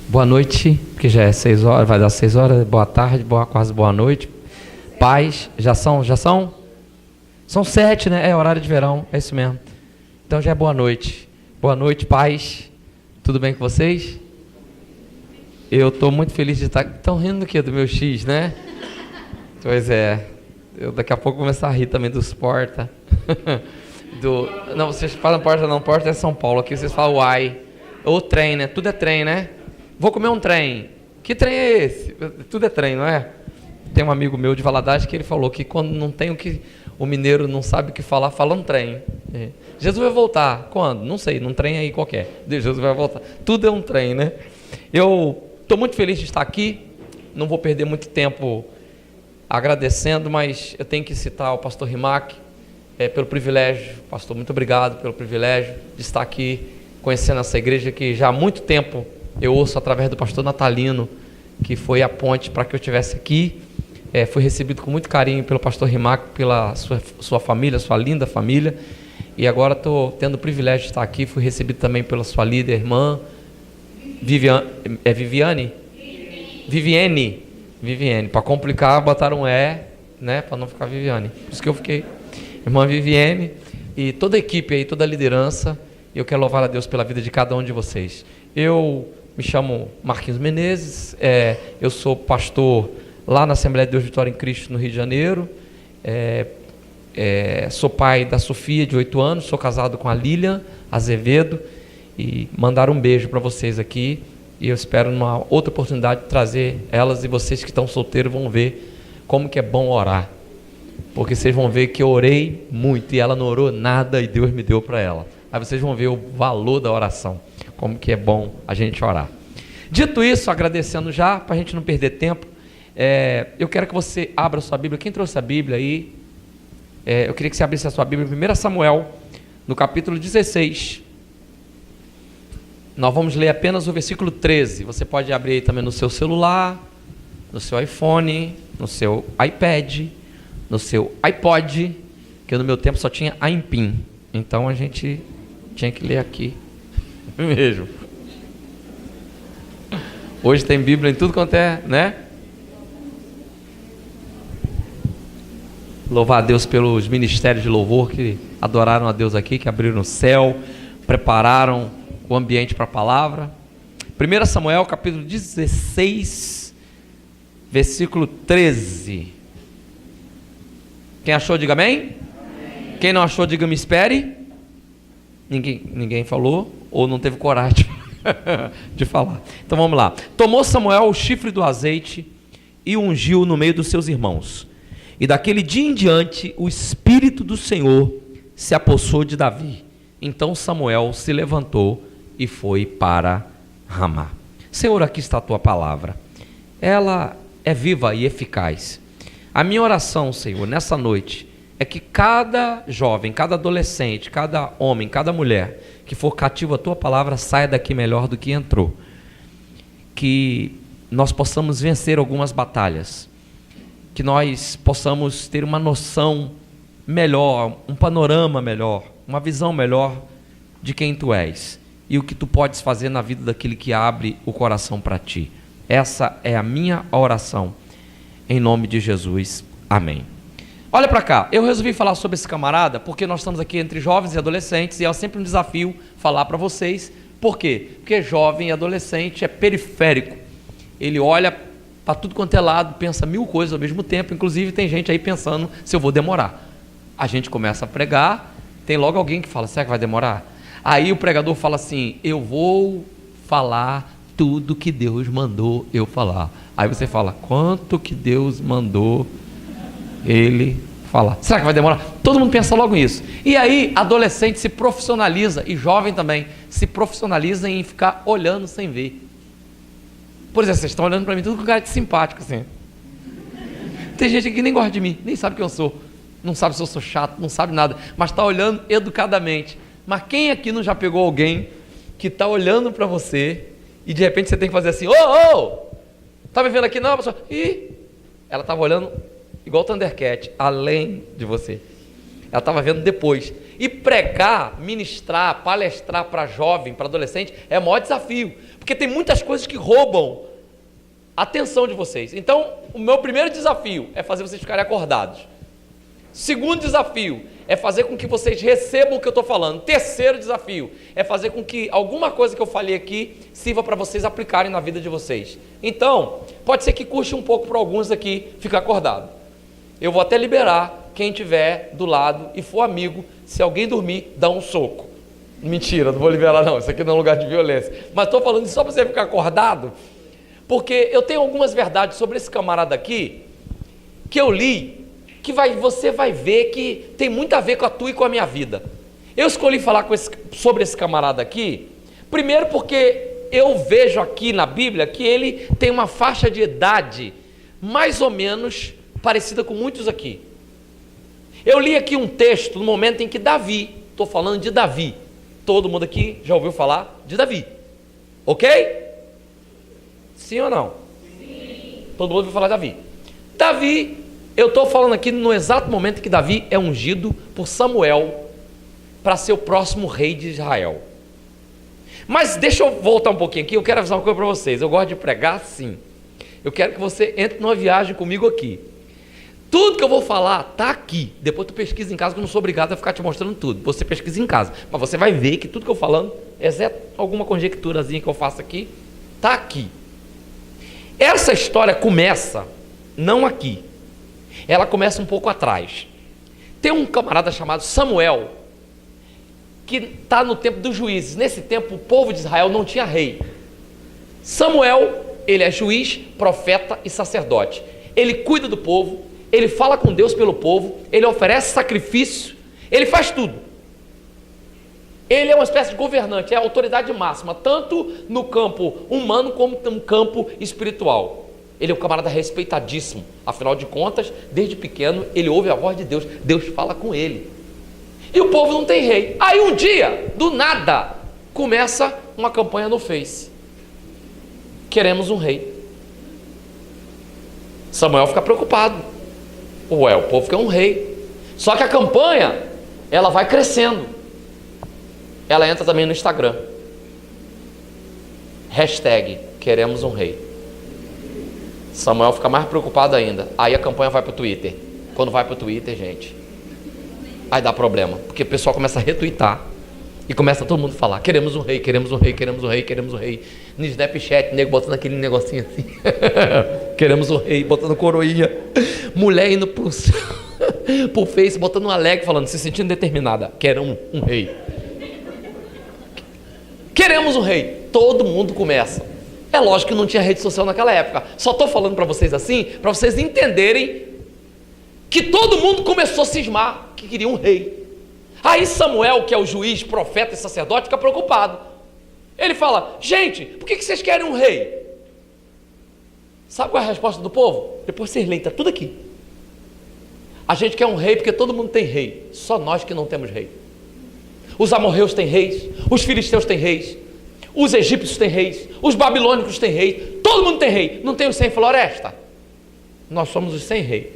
Boa noite, porque já é 6 horas, vai dar 6 horas, boa tarde, quase boa noite. Paz, já são? São 7, né? É horário de verão, é isso mesmo. Então já é boa noite. Boa noite, paz. Tudo bem com vocês? Eu estou muito feliz de estar... Estão rindo do quê? Do meu X, né? Pois é. Eu daqui a pouco vou começar a rir também dos porta. Não, vocês falam porta não, porta é São Paulo. Aqui vocês falam uai. Ou trem, né? Tudo é trem, né? Vou comer um trem. Que trem é esse? Tudo é trem, não é? Tem um amigo meu de Valadares que ele falou que quando não tem o que... O mineiro não sabe o que falar, fala um trem. É. Jesus vai voltar. Quando? Não sei, num trem aí qualquer. Jesus vai voltar. Tudo é um trem, né? Eu estou muito feliz de estar aqui. Não vou perder muito tempo agradecendo, mas eu tenho que citar o pastor Rimac pelo privilégio. Pastor, muito obrigado pelo privilégio de estar aqui conhecendo essa igreja que já há muito tempo eu ouço através do pastor Natalino, que foi a ponte para que eu estivesse aqui. Fui recebido com muito carinho pelo pastor Rimac, pela sua família, sua linda família, e agora estou tendo o privilégio de estar aqui. Fui recebido também pela sua líder, irmã Viviane, para complicar botaram um né, para não ficar Viviane, por isso que eu fiquei irmã Viviane, e toda a equipe aí, toda a liderança. Eu quero louvar a Deus pela vida de cada um de vocês. Eu me chamo Marquinhos Menezes, eu sou pastor lá na Assembleia de Deus Vitória em Cristo, no Rio de Janeiro. Sou pai da Sofia, de 8 anos, sou casado com a Lilian Azevedo, e mandar um beijo para vocês aqui, e eu espero numa outra oportunidade trazer elas, e vocês que estão solteiros vão ver como que é bom orar, porque vocês vão ver que eu orei muito, e ela não orou nada, e Deus me deu para ela. Aí vocês vão ver o valor da oração, como que é bom a gente orar. Dito isso, agradecendo já, para a gente não perder tempo, eu quero que você abra a sua Bíblia. Quem trouxe a Bíblia aí? Eu queria que você abrisse a sua Bíblia em 1 Samuel, no capítulo 16. Nós vamos ler apenas o versículo 13. Você pode abrir aí também no seu celular, no seu iPhone, no seu iPad, no seu iPod, que no meu tempo só tinha iPin. Então a gente tinha que ler aqui mesmo. Hoje tem Bíblia em tudo quanto é, né? Louvar a Deus pelos ministérios de louvor que adoraram a Deus aqui, que abriram o céu, prepararam o ambiente para a palavra. 1 Samuel, capítulo 16, versículo 13. Quem achou, diga amém. Amém. Quem não achou, diga me espere. Ninguém falou, ou não teve coragem de falar. Então vamos lá. Tomou Samuel o chifre do azeite e ungiu no meio dos seus irmãos. E daquele dia em diante, o Espírito do Senhor se apossou de Davi. Então Samuel se levantou e foi para Ramá. Senhor, aqui está a tua palavra. Ela é viva e eficaz. A minha oração, Senhor, nessa noite, é que cada jovem, cada adolescente, cada homem, cada mulher que for cativo à tua palavra saia daqui melhor do que entrou. Que nós possamos vencer algumas batalhas. Que nós possamos ter uma noção melhor, um panorama melhor, uma visão melhor de quem tu és e o que tu podes fazer na vida daquele que abre o coração para ti. Essa é a minha oração, em nome de Jesus, amém. Olha para cá, eu resolvi falar sobre esse camarada porque nós estamos aqui entre jovens e adolescentes, e é sempre um desafio falar para vocês. Por quê? Porque jovem e adolescente é periférico, ele olha para tudo quanto é lado, pensa 1000 coisas ao mesmo tempo. Inclusive tem gente aí pensando se eu vou demorar. A gente começa a pregar, tem logo alguém que fala, será que vai demorar? Aí o pregador fala assim, eu vou falar tudo que Deus mandou eu falar. Aí você fala, quanto que Deus mandou ele falar? Será que vai demorar? Todo mundo pensa logo nisso. E aí adolescente se profissionaliza, e jovem também, se profissionaliza em ficar olhando sem ver. Por exemplo, vocês estão olhando para mim tudo com cara de simpático assim. Tem gente que nem gosta de mim, nem sabe quem eu sou, não sabe se eu sou chato, não sabe nada, mas está olhando educadamente. Mas quem aqui não já pegou alguém que está olhando para você e de repente você tem que fazer assim, tá me vendo aqui não, pessoal? Ih, ela estava olhando igual o Thundercat, além de você. Ela estava vendo depois. E pregar, ministrar, palestrar para jovem, para adolescente, é o maior desafio. Porque tem muitas coisas que roubam a atenção de vocês. Então, o meu primeiro desafio é fazer vocês ficarem acordados. Segundo desafio é fazer com que vocês recebam o que eu estou falando. Terceiro desafio é fazer com que alguma coisa que eu falei aqui sirva para vocês aplicarem na vida de vocês. Então, pode ser que custe um pouco para alguns aqui ficar acordado. Eu vou até liberar quem estiver do lado e for amigo. Se alguém dormir, dá um soco. Mentira, não vou liberar não, isso aqui não é um lugar de violência. Mas estou falando só para você ficar acordado, porque eu tenho algumas verdades sobre esse camarada aqui, que eu li, que você vai ver que tem muito a ver com a tua e com a minha vida. Eu escolhi falar sobre esse camarada aqui, primeiro porque eu vejo aqui na Bíblia que ele tem uma faixa de idade mais ou menos parecida com muitos aqui. Eu li aqui um texto no momento em que Davi, estou falando de Davi, todo mundo aqui já ouviu falar de Davi, ok? Sim ou não? Sim. Todo mundo ouviu falar de Davi. Davi, eu estou falando aqui no exato momento que Davi é ungido por Samuel para ser o próximo rei de Israel. Mas deixa eu voltar um pouquinho aqui, eu quero avisar uma coisa para vocês. Eu gosto de pregar sim. Eu quero que você entre numa viagem comigo aqui. Tudo que eu vou falar está aqui. Depois tu pesquisa em casa, que eu não sou obrigado a ficar te mostrando tudo. Você pesquisa em casa. Mas você vai ver que tudo que eu falando, exceto alguma conjecturazinha que eu faço aqui, está aqui. Essa história começa, não aqui. Ela começa um pouco atrás. Tem um camarada chamado Samuel, que está no tempo dos juízes. Nesse tempo, o povo de Israel não tinha rei. Samuel, ele é juiz, profeta e sacerdote. Ele cuida do povo, ele fala com Deus pelo povo, ele oferece sacrifício, ele faz tudo. Ele é uma espécie de governante, é a autoridade máxima, tanto no campo humano como no campo espiritual. Ele é um camarada respeitadíssimo, afinal de contas, desde pequeno, ele ouve a voz de Deus, Deus fala com ele. E o povo não tem rei. Aí um dia, do nada, começa uma campanha no Face. Queremos um rei. Samuel fica preocupado. Ué, o povo quer um rei. Só que a campanha, ela vai crescendo. Ela entra também no Instagram. Hashtag, queremos um rei. Samuel fica mais preocupado ainda. Aí a campanha vai para o Twitter. Quando vai para o Twitter, gente, aí dá problema. Porque o pessoal começa a retweetar. E começa todo mundo a falar, queremos um rei, queremos um rei, queremos um rei, queremos um rei. No Snapchat, nego botando aquele negocinho assim. Queremos um rei, botando coroinha. Mulher indo pro Face, botando um alegre, falando, se sentindo determinada. Queremos um rei. Queremos um rei. Todo mundo começa. É lógico que não tinha rede social naquela época. Só estou falando para vocês assim, para vocês entenderem que todo mundo começou a cismar que queria um rei. Aí Samuel, que é o juiz, profeta e sacerdote, fica preocupado. Ele fala, gente, por que vocês querem um rei? Sabe qual é a resposta do povo? Depois vocês leem, está tudo aqui. A gente quer um rei porque todo mundo tem rei, só nós que não temos rei. Os amorreus têm reis, os filisteus têm reis, os egípcios têm reis, os babilônicos têm rei, todo mundo tem rei. Não tem os 100 floresta? Nós somos os 100 reis.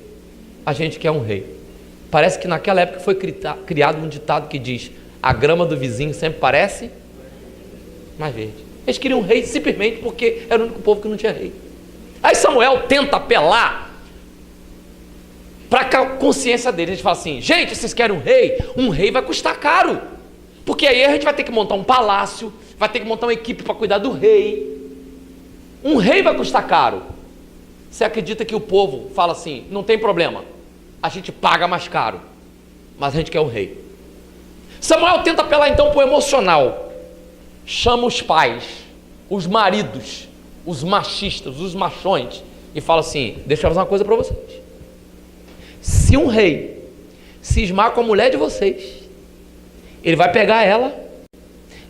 A gente quer um rei. Parece que naquela época foi criado um ditado que diz, a grama do vizinho sempre parece mais verde. Eles queriam um rei simplesmente porque era o único povo que não tinha rei. Aí Samuel tenta apelar para a consciência deles. A gente fala assim, gente, vocês querem um rei vai custar caro. Porque aí a gente vai ter que montar um palácio, vai ter que montar uma equipe para cuidar do rei. Um rei vai custar caro. Você acredita que o povo fala assim, não tem problema, a gente paga mais caro, mas a gente quer o rei. Samuel tenta apelar então para o emocional. Chama os pais, os maridos, os machistas, os machões, e fala assim, deixa eu fazer uma coisa para vocês. Se um rei cismar com a mulher de vocês, ele vai pegar ela,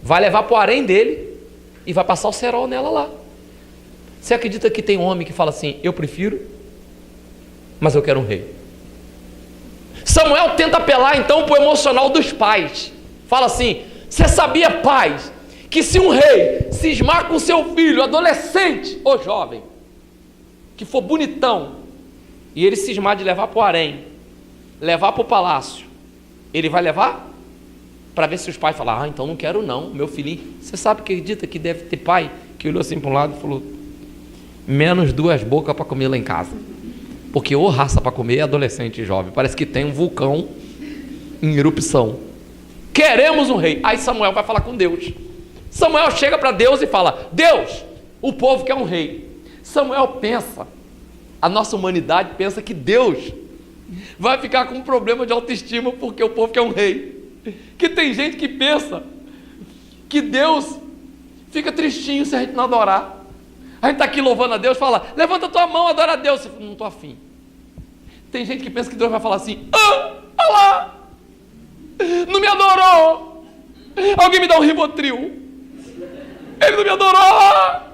vai levar para o harém dele e vai passar o cerol nela lá. Você acredita que tem um homem que fala assim, eu prefiro, mas eu quero um rei? Samuel tenta apelar então para o emocional dos pais. Fala assim, você sabia, pais, que se um rei cismar com seu filho, adolescente ou jovem, que for bonitão, e ele cismar de levar para o harém, levar para o palácio, ele vai levar? para ver se os pais falam, então não quero não, meu filhinho. Você sabe que acredita que deve ter pai que olhou assim para um lado e falou, menos 2 bocas para comer lá em casa. Porque ou raça para comer é adolescente e jovem. Parece que tem um vulcão em erupção. Queremos um rei. Aí Samuel vai falar com Deus. Samuel chega para Deus e fala, Deus, o povo quer um rei. Samuel pensa, a nossa humanidade pensa que Deus vai ficar com um problema de autoestima porque o povo quer um rei. Que tem gente que pensa que Deus fica tristinho se a gente não adorar. A gente está aqui louvando a Deus, fala, levanta a tua mão, adora a Deus. Você fala, não estou afim. Tem gente que pensa que Deus vai falar assim, olha lá, não me adorou. Alguém me dá um Rivotril. Ele não me adorou.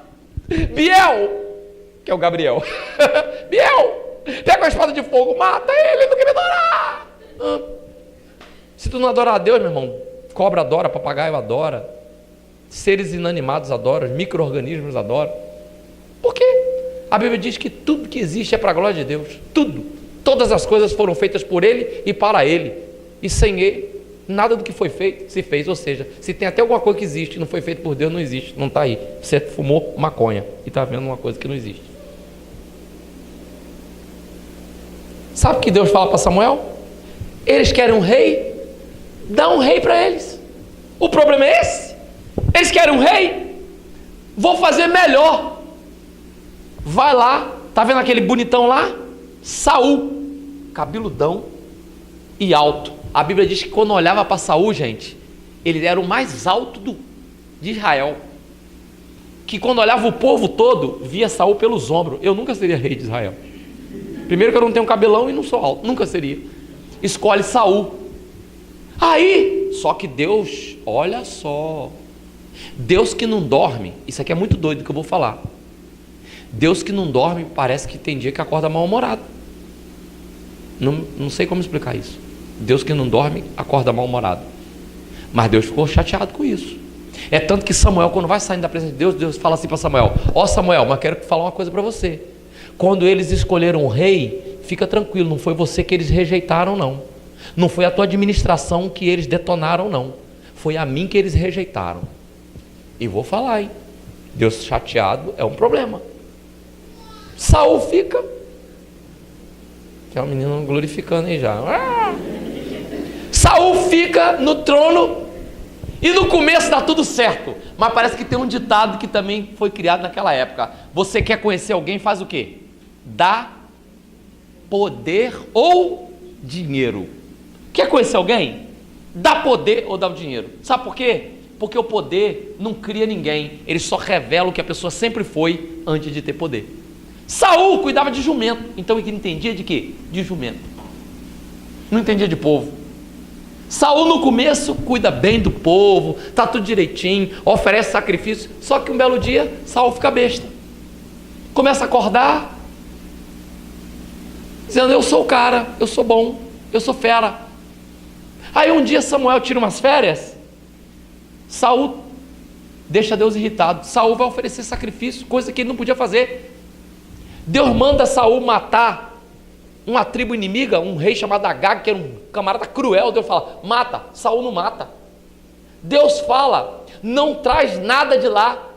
Biel, que é o Gabriel. Biel, pega a espada de fogo, mata ele, não quer me adorar. Se tu não adorar a Deus, meu irmão, cobra adora, papagaio adora, seres inanimados adoram, micro-organismos adoram. Por quê? A Bíblia diz que tudo que existe é para a glória de Deus. Tudo. Todas as coisas foram feitas por Ele e para Ele. E sem Ele, nada do que foi feito se fez. Ou seja, se tem até alguma coisa que existe e não foi feito por Deus, não existe. Não está aí. Você fumou maconha e está vendo uma coisa que não existe. Sabe o que Deus fala para Samuel? Eles querem um rei, dá um rei para eles. O problema é esse. Eles querem um rei, vou fazer melhor. Vai lá, tá vendo aquele bonitão lá? Saul, cabeludão e alto. A Bíblia diz que quando olhava para Saul, gente, ele era o mais alto de Israel. Que quando olhava o povo todo, via Saul pelos ombros. Eu nunca seria rei de Israel. Primeiro que eu não tenho cabelão e não sou alto, nunca seria. Escolhe Saul. Aí, só que Deus, olha só, Deus que não dorme, isso aqui é muito doido que eu vou falar. Deus que não dorme, parece que tem dia que acorda mal-humorado. Não sei como explicar isso. Deus que não dorme, acorda mal-humorado. Mas Deus ficou chateado com isso. É tanto que Samuel, quando vai saindo da presença de Deus, Deus fala assim para Samuel, Samuel, mas quero falar uma coisa para você. Quando eles escolheram um rei, fica tranquilo, não foi você que eles rejeitaram, não. Não foi a tua administração que eles detonaram, não. Foi a mim que eles rejeitaram. E vou falar, hein? Deus chateado é um problema. Saul fica. Tem uma menina glorificando aí já. Saul fica no trono e no começo dá tudo certo. Mas parece que tem um ditado que também foi criado naquela época. Você quer conhecer alguém, faz o quê? Dá poder ou dinheiro. Quer conhecer alguém? Dá poder ou dá o dinheiro. Sabe por quê? Porque o poder não cria ninguém. Ele só revela o que a pessoa sempre foi antes de ter poder. Saul cuidava de jumento. Então ele entendia de quê? De jumento. Não entendia de povo. Saul no começo cuida bem do povo, tá tudo direitinho, oferece sacrifício. Só que um belo dia Saul fica besta. Começa a acordar, dizendo, eu sou o cara, eu sou bom, eu sou fera. Aí um dia Samuel tira umas férias, Saul deixa Deus irritado. Saul vai oferecer sacrifício, coisa que ele não podia fazer. Deus manda Saul matar uma tribo inimiga, um rei chamado Agag, que era um camarada cruel. Deus fala, mata. Saul não mata. Deus fala, não traz nada de lá.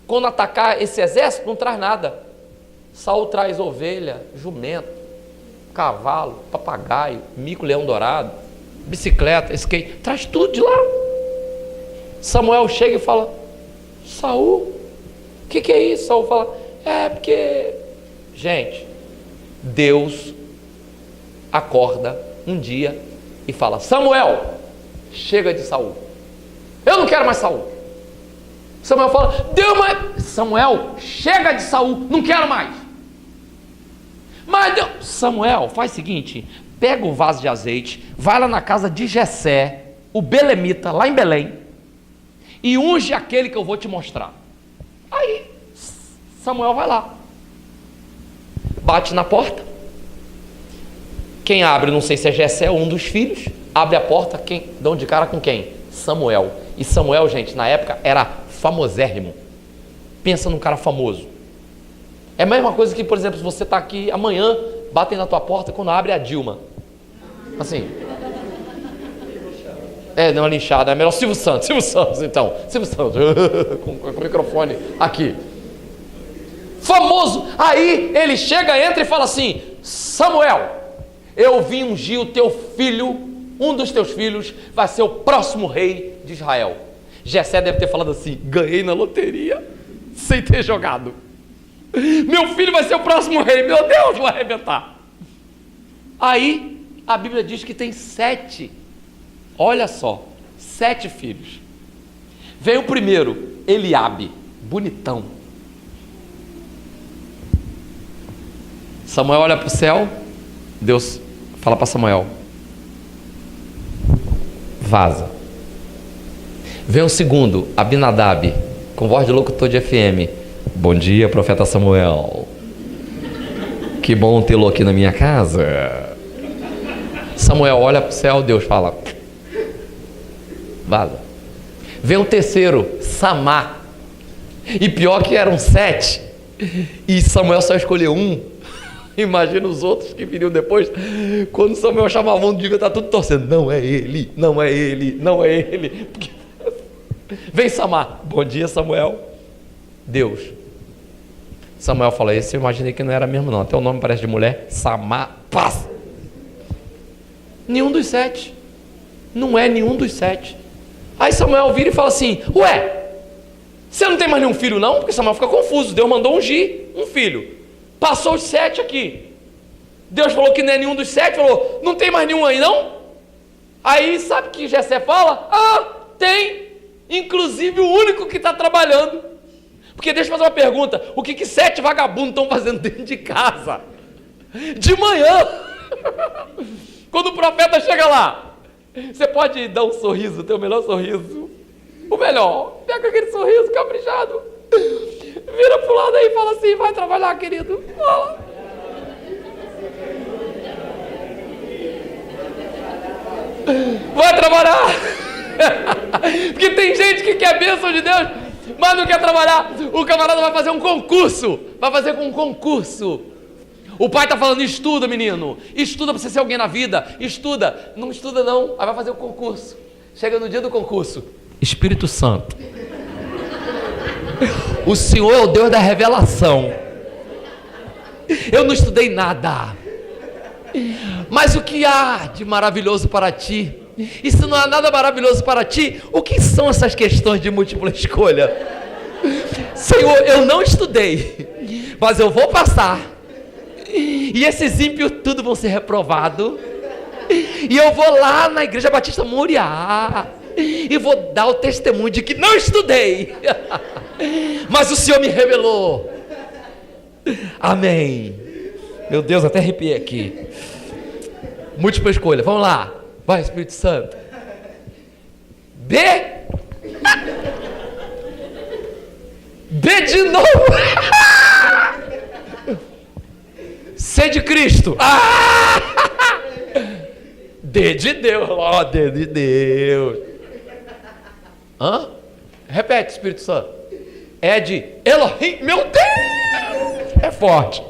Quando atacar esse exército, não traz nada. Saul traz ovelha, jumento, cavalo, papagaio, mico, leão dourado, bicicleta, skate, traz tudo de lá. Samuel chega e fala, Saul, o que é isso? Saul fala, porque, gente, Deus acorda um dia e fala, Samuel, chega de Saul, eu não quero mais Saul. Samuel fala, Samuel, chega de Saul, não quero mais. Mas Deus, Samuel, faz o seguinte, pega o vaso de azeite, vai lá na casa de Jessé, o belemita, lá em Belém, e unge aquele que eu vou te mostrar. Aí Samuel vai lá, bate na porta. Quem abre, não sei se é Jessé ou um dos filhos, abre a porta, quem dão de cara com quem? Samuel. E Samuel, gente, na época era famosérrimo. Pensa num cara famoso. É a mesma coisa que, por exemplo, se você está aqui amanhã, batem na tua porta, quando abre a Dilma. Assim. Não é linchada, é melhor Silvio Santos então. Silvio Santos, com o microfone aqui. Famoso. Aí ele chega, entra e fala assim: Samuel, eu vim ungir o teu filho, um dos teus filhos vai ser o próximo rei de Israel. Jessé deve ter falado assim: ganhei na loteria, sem ter jogado. Meu filho vai ser o próximo rei, meu Deus, vou arrebentar. Aí a Bíblia diz que tem 7, olha só, 7 filhos. Veio o primeiro, Eliabe, bonitão. Samuel olha para o céu, Deus fala para Samuel: vaza. Vem o segundo, Abinadab, com voz de locutor de FM: bom dia, profeta Samuel, que bom tê-lo aqui na minha casa. Samuel olha para o céu, Deus fala: vaza. Vem o terceiro, Samá, e pior que eram 7, e Samuel só escolheu um. Imagina os outros que viriam depois. Quando Samuel chamava um, devia estar tudo torcendo: não é ele, não é ele, não é ele. Vem Samá, bom dia Samuel. Deus. Samuel fala: esse eu imaginei que não era mesmo não, até o nome parece de mulher. Samá, paz. Nenhum dos 7. Não é nenhum dos 7. Aí Samuel vira e fala assim: ué, você não tem mais nenhum filho não? Porque Samuel fica confuso. Deus mandou ungir um filho, passou os 7 aqui. Deus falou que não é nenhum dos 7, falou: não tem mais nenhum aí não? Aí sabe o que Jessé fala? Tem, inclusive o único que está trabalhando. Porque deixa eu fazer uma pergunta: o que 7 vagabundos estão fazendo dentro de casa de manhã? Quando o profeta chega lá, você pode dar um sorriso, teu melhor sorriso, o melhor, pega aquele sorriso caprichado, vira pro lado aí e fala assim: vai trabalhar, querido, fala. Vai trabalhar. Porque tem gente que quer a bênção de Deus, mas não quer trabalhar. O camarada vai fazer um concurso, vai fazer com um concurso. O pai está falando: estuda, menino, estuda para você ser alguém na vida, estuda. Não estuda não, aí vai fazer o concurso. Chega no dia do concurso: Espírito Santo, o Senhor é o Deus da revelação. Eu não estudei nada, mas o que há de maravilhoso para ti? E se não há nada maravilhoso para ti, o que são essas questões de múltipla escolha? Senhor, eu não estudei, mas eu vou passar. E esses ímpios tudo vão ser reprovados. E eu vou lá na Igreja Batista Moriá e vou dar o testemunho de que não estudei, mas o Senhor me revelou. Amém. Meu Deus, até arrepiei aqui. Múltipla escolha, vamos lá. Vai, Espírito Santo. B de novo. C de Cristo. D de Deus. Ó, D de Deus. Repete, Espírito Santo. É de Elohim. Meu Deus, é forte.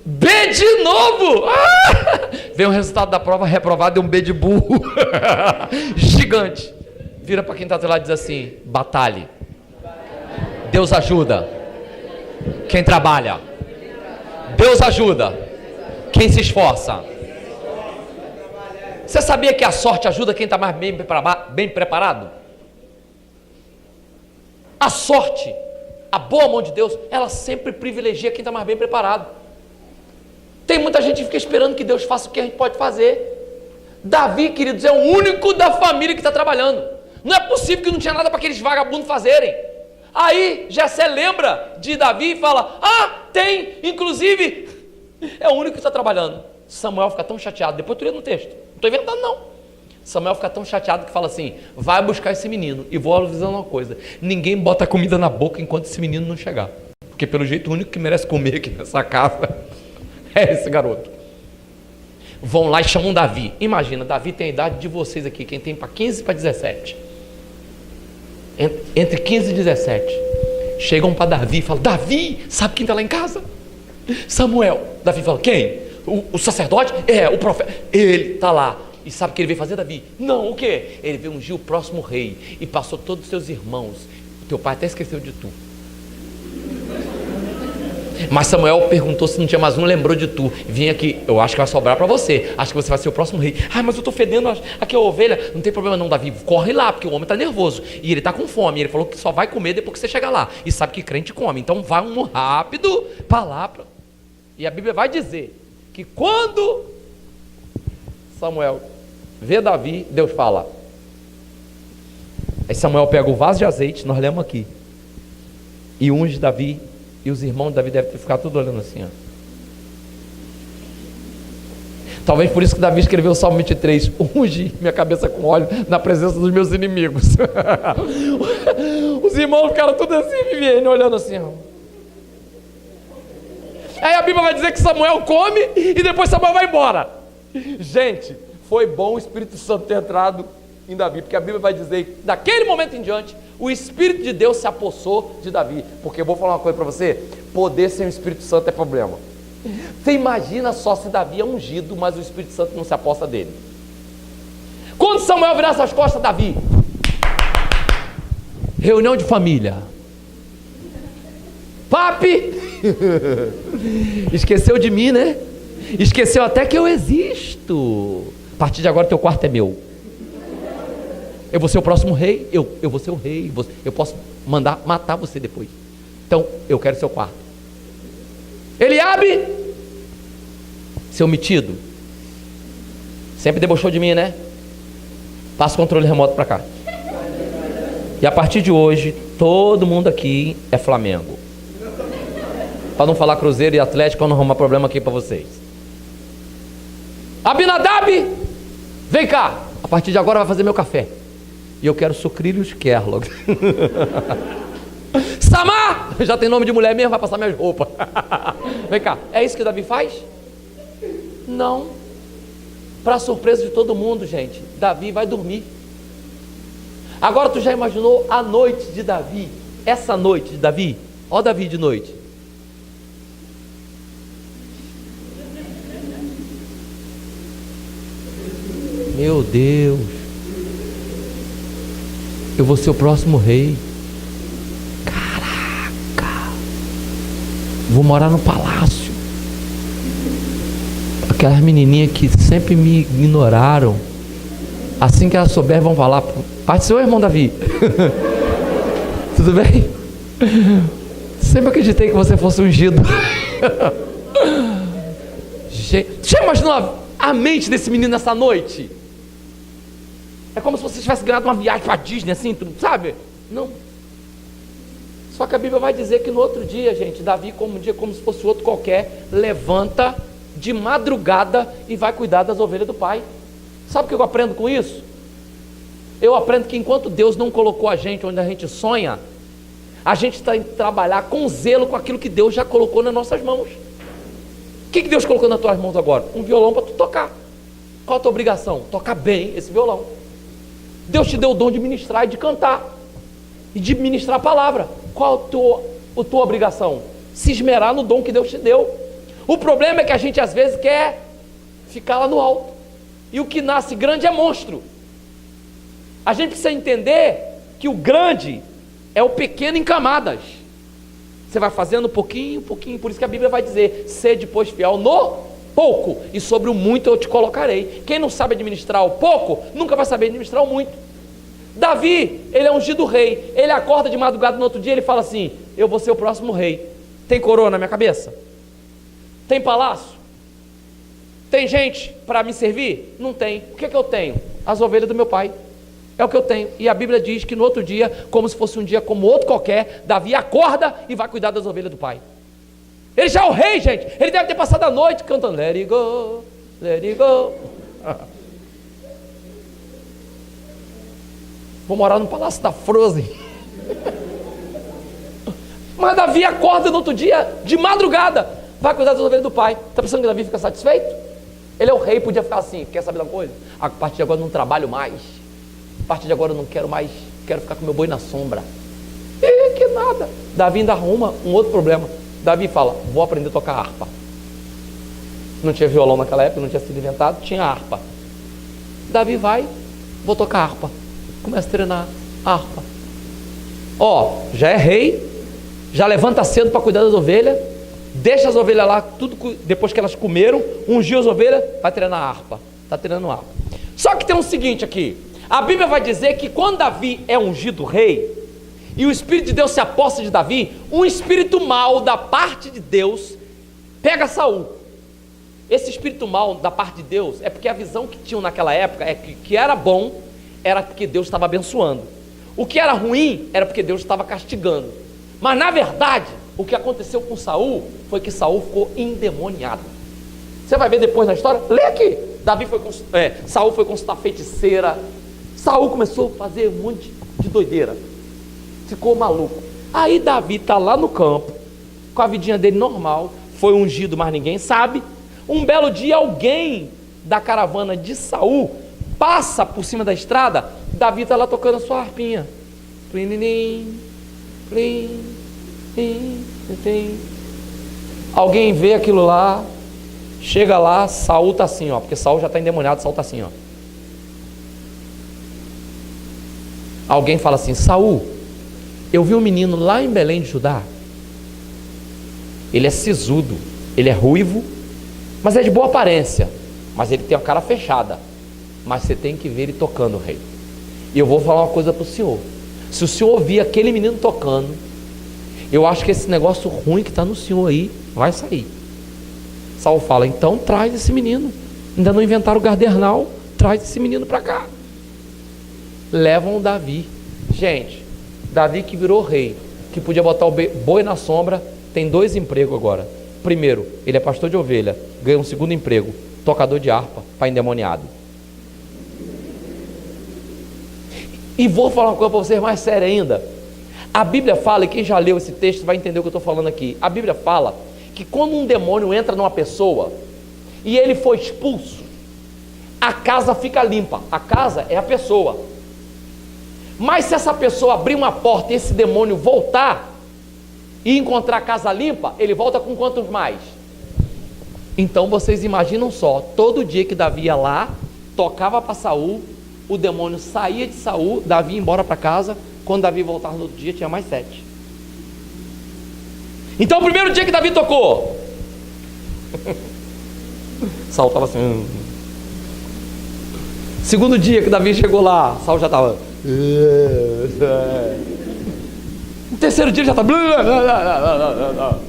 B de novo. Vem o resultado da prova, reprovado, é um B de burro. Gigante. Vira para quem está do lado e diz assim: batalhe. Deus ajuda quem trabalha. Deus ajuda quem se esforça. Você sabia que a sorte ajuda quem está mais bem preparado? A sorte, a boa mão de Deus, ela sempre privilegia quem está mais bem preparado. Tem muita gente que fica esperando que Deus faça o que a gente pode fazer. Davi, queridos, é o único da família que está trabalhando. Não é possível que não tinha nada para aqueles vagabundos fazerem. Aí Jessé lembra de Davi e fala: tem, inclusive, é o único que está trabalhando. Samuel fica tão chateado, depois tu lê no texto, não estou inventando não. Samuel fica tão chateado que fala assim: vai buscar esse menino. E vou avisando uma coisa: ninguém bota comida na boca enquanto esse menino não chegar, porque pelo jeito o único que merece comer aqui nessa casa é esse garoto. Vão lá e chamam Davi. Imagina, Davi tem a idade de vocês aqui, quem tem para 15 para 17, entre 15 e 17. Chegam para Davi e falam: Davi, sabe quem está lá em casa? Samuel. Davi fala: quem? O sacerdote? O profeta. Ele está lá. E sabe o que ele veio fazer, Davi? Não, o quê? Ele veio ungir o próximo rei e passou todos os seus irmãos. O teu pai até esqueceu de tu. Mas Samuel perguntou se não tinha mais um, lembrou de tu. Vim aqui, eu acho que vai sobrar para você. Acho que você vai ser o próximo rei. Ah, mas eu estou fedendo aqui a ovelha. Não tem problema não, Davi, corre lá, porque o homem está nervoso. E ele está com fome. Ele falou que só vai comer depois que você chegar lá. E sabe que crente come. Então vai um rápido para lá. E a Bíblia vai dizer que quando Samuel vê Davi, Deus fala. Aí Samuel pega o vaso de azeite, nós lemos aqui, e unge Davi. E os irmãos de Davi devem ter ficado tudo olhando assim, ó. Talvez por isso que Davi escreveu o Salmo 23: unge minha cabeça com óleo na presença dos meus inimigos. Os irmãos ficaram tudo assim, vivendo, olhando assim, ó. Aí a Bíblia vai dizer que Samuel come e depois Samuel vai embora. Gente, foi bom o Espírito Santo ter entrado em Davi, porque a Bíblia vai dizer que daquele momento em diante o Espírito de Deus se apossou de Davi. Porque eu vou falar uma coisa para você: poder sem o Espírito Santo é problema. Você imagina só se Davi é ungido, mas o Espírito Santo não se aposta dele. Quando Samuel virasse as costas, Davi, reunião de família, papi, esqueceu de mim, né? Esqueceu até que eu existo. A partir de agora teu quarto é meu. Eu vou ser o próximo rei, eu vou ser o rei, eu posso mandar matar você depois. Então, eu quero seu quarto. Eliabe, seu metido, sempre debochou de mim, né? Passa o controle remoto para cá. E a partir de hoje, todo mundo aqui é Flamengo. Para não falar Cruzeiro e Atlético, para não arrumar problema aqui para vocês. Abinadab, vem cá. A partir de agora vai fazer meu café. E eu quero sucrilhos Kellogg. Samar, já tem nome de mulher mesmo, vai passar minhas roupas. Vem cá, é isso que Davi faz? Não. Para surpresa de todo mundo, gente, Davi vai dormir. Agora tu já imaginou a noite de Davi? Essa noite de Davi? Ó Davi de noite. Meu Deus, eu vou ser o próximo rei. Caraca, vou morar no palácio. Aquelas menininhas que sempre me ignoraram, assim que elas souberem vão falar: pai do seu irmão Davi. Tudo bem? Sempre acreditei que você fosse ungido. Gente, já imaginou a mente desse menino nessa noite? É como se você tivesse ganhado uma viagem para Disney, assim, sabe? Não. Só que a Bíblia vai dizer que no outro dia, gente, Davi, como um dia como se fosse outro qualquer, levanta de madrugada e vai cuidar das ovelhas do pai. Sabe o que eu aprendo com isso? Eu aprendo que enquanto Deus não colocou a gente onde a gente sonha, a gente está em trabalhar com zelo com aquilo que Deus já colocou nas nossas mãos. O que Deus colocou nas tuas mãos agora? Um violão para tu tocar. Qual a tua obrigação? Tocar bem esse violão. Deus te deu o dom de ministrar e de cantar e de ministrar a palavra. Qual a tua obrigação? Se esmerar no dom que Deus te deu. O problema é que a gente às vezes quer ficar lá no alto, e o que nasce grande é monstro. A gente precisa entender que o grande é o pequeno em camadas. Você vai fazendo pouquinho, pouquinho. Por isso que a Bíblia vai dizer: sede, pois, fiel no pouco, e sobre o muito eu te colocarei. Quem não sabe administrar o pouco, nunca vai saber administrar o muito. Davi, ele é ungido rei. Ele acorda de madrugada no outro dia, ele fala assim: eu vou ser o próximo rei. Tem coroa na minha cabeça? Tem palácio? Tem gente para me servir? Não tem. O que é que eu tenho? As ovelhas do meu pai. É o que eu tenho. E a Bíblia diz que no outro dia, como se fosse um dia como outro qualquer, Davi acorda e vai cuidar das ovelhas do pai. Ele já é o rei, gente. Ele deve ter passado a noite cantando Let it go, let it go. Vou morar no palácio da Frozen. Mas Davi acorda no outro dia, de madrugada, vai cuidar das ovelhas do pai. Está pensando que Davi fica satisfeito? Ele é o rei, podia ficar assim: quer saber de uma coisa? A partir de agora eu não trabalho mais. A partir de agora eu não quero mais, quero ficar com meu boi na sombra. E que nada. Davi ainda arruma um outro problema. Davi fala: vou aprender a tocar harpa. Não tinha violão naquela época, não tinha sido inventado, tinha harpa. Davi vai, vou tocar harpa. Começa a treinar harpa. Ó, já é rei, já levanta cedo para cuidar das ovelhas, deixa as ovelhas lá, tudo depois que elas comeram, ungiu as ovelhas, vai treinar harpa. Está treinando harpa. Só que tem um seguinte aqui, a Bíblia vai dizer que quando Davi é ungido rei, e o Espírito de Deus se aposta de Davi, um espírito mau da parte de Deus pega Saul. Esse espírito mau da parte de Deus é porque a visão que tinham naquela época é que era bom, era porque Deus estava abençoando. O que era ruim era porque Deus estava castigando. Mas na verdade, o que aconteceu com Saul foi que Saul ficou endemoniado. Você vai ver depois na história, lê aqui. Saul foi consultar feiticeira. Saul começou a fazer um monte de doideira. Ficou maluco. Aí Davi está lá no campo, com a vidinha dele normal, foi ungido, mas ninguém sabe. Um belo dia alguém da caravana de Saul passa por cima da estrada, Davi está lá tocando a sua harpinha. Alguém vê aquilo lá, chega lá, Saul está assim, ó, porque Saul já está endemoniado, Saul está assim, ó. Alguém fala assim: Saul, eu vi um menino lá em Belém de Judá, ele é sisudo, ele é ruivo, mas é de boa aparência, mas ele tem a cara fechada, mas você tem que ver ele tocando, rei. E eu vou falar uma coisa para o senhor: se o senhor ouvir aquele menino tocando, eu acho que esse negócio ruim que está no senhor aí vai sair. Saul fala: então traz esse menino, ainda não inventaram o Gardernal, traz esse menino para cá. Levam o Davi. Gente, Davi que virou rei, que podia botar o boi na sombra, tem 2 empregos agora. Primeiro, ele é pastor de ovelha, ganha um segundo emprego, tocador de harpa para endemoniado. E vou falar uma coisa para vocês mais séria ainda. A Bíblia fala, e quem já leu esse texto vai entender o que eu estou falando aqui. A Bíblia fala que quando um demônio entra numa pessoa e ele foi expulso, a casa fica limpa. A casa é a pessoa. Mas se essa pessoa abrir uma porta e esse demônio voltar e encontrar a casa limpa, ele volta com quantos mais? Então vocês imaginam só, todo dia que Davi ia lá, tocava para Saul, o demônio saía de Saul, Davi ia embora para casa. Quando Davi voltava no outro dia, tinha mais 7. Então o primeiro dia que Davi tocou, Saul estava assim. Segundo dia que Davi chegou lá, Saul já estava. No terceiro dia ele já estava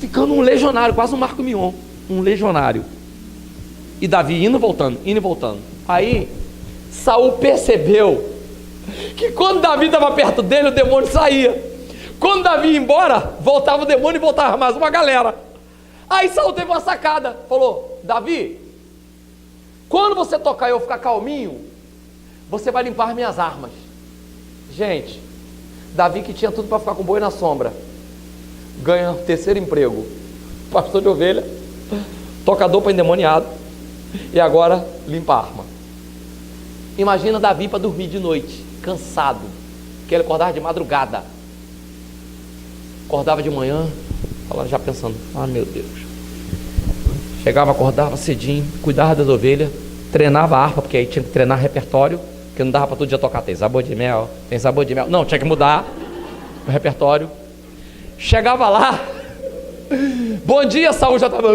ficando um legionário, quase um Marco Mion, um legionário. E Davi indo e voltando, indo e voltando. Aí Saul percebeu que quando Davi estava perto dele, o demônio saía. Quando Davi ia embora, voltava o demônio e voltava mais uma galera. Aí Saul teve uma sacada, falou: Davi, quando você tocar e eu ficar calminho, você vai limpar minhas armas. Gente, Davi, que tinha tudo para ficar com boi na sombra, ganha o terceiro emprego, pastor de ovelha, tocador para endemoniado, e agora limpa a arma. Imagina Davi para dormir de noite, cansado, que ele acordava de madrugada, acordava de manhã, falava já pensando: ah, meu Deus. Chegava, acordava cedinho, cuidava das ovelhas, treinava a harpa, porque aí tinha que treinar repertório, porque não dava para todo dia tocar. Tem sabor de mel, tem sabor de mel. Não, tinha que mudar o repertório. Chegava lá, bom dia, Saul já estava.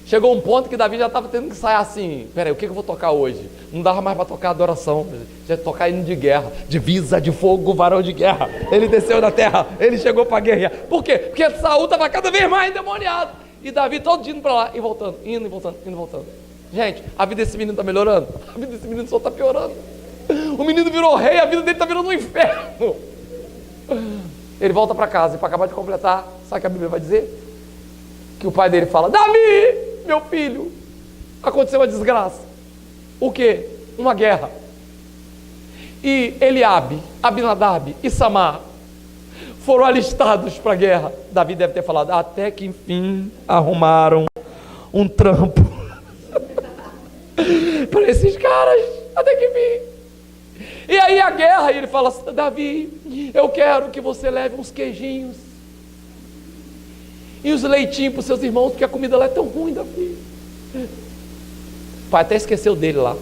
Chegou um ponto que Davi já estava tendo que sair assim: peraí, o que eu vou tocar hoje? Não dava mais para tocar adoração, já tocar hino de guerra, divisa de fogo, varão de guerra. Ele desceu da terra, ele chegou para guerrear. Por quê? Porque Saul estava cada vez mais endemoniado, e Davi todo dia indo para lá e voltando, indo e voltando, indo e voltando. Gente, a vida desse menino está melhorando? A vida desse menino só está piorando. O menino virou rei, a vida dele está virando um inferno. Ele volta para casa, e para acabar de completar, sabe o que a Bíblia vai dizer? Que o pai dele fala: Davi, meu filho, aconteceu uma desgraça. O quê? Uma guerra. E Eliabe, Abinadab e Samar foram alistados para a guerra. Davi deve ter falado: até que enfim arrumaram um trampo para esses caras, até que enfim. E aí a guerra, e ele fala: Davi, eu quero que você leve uns queijinhos E os leitinhos para os seus irmãos, porque a comida lá é tão ruim, Davi. O pai até esqueceu dele lá.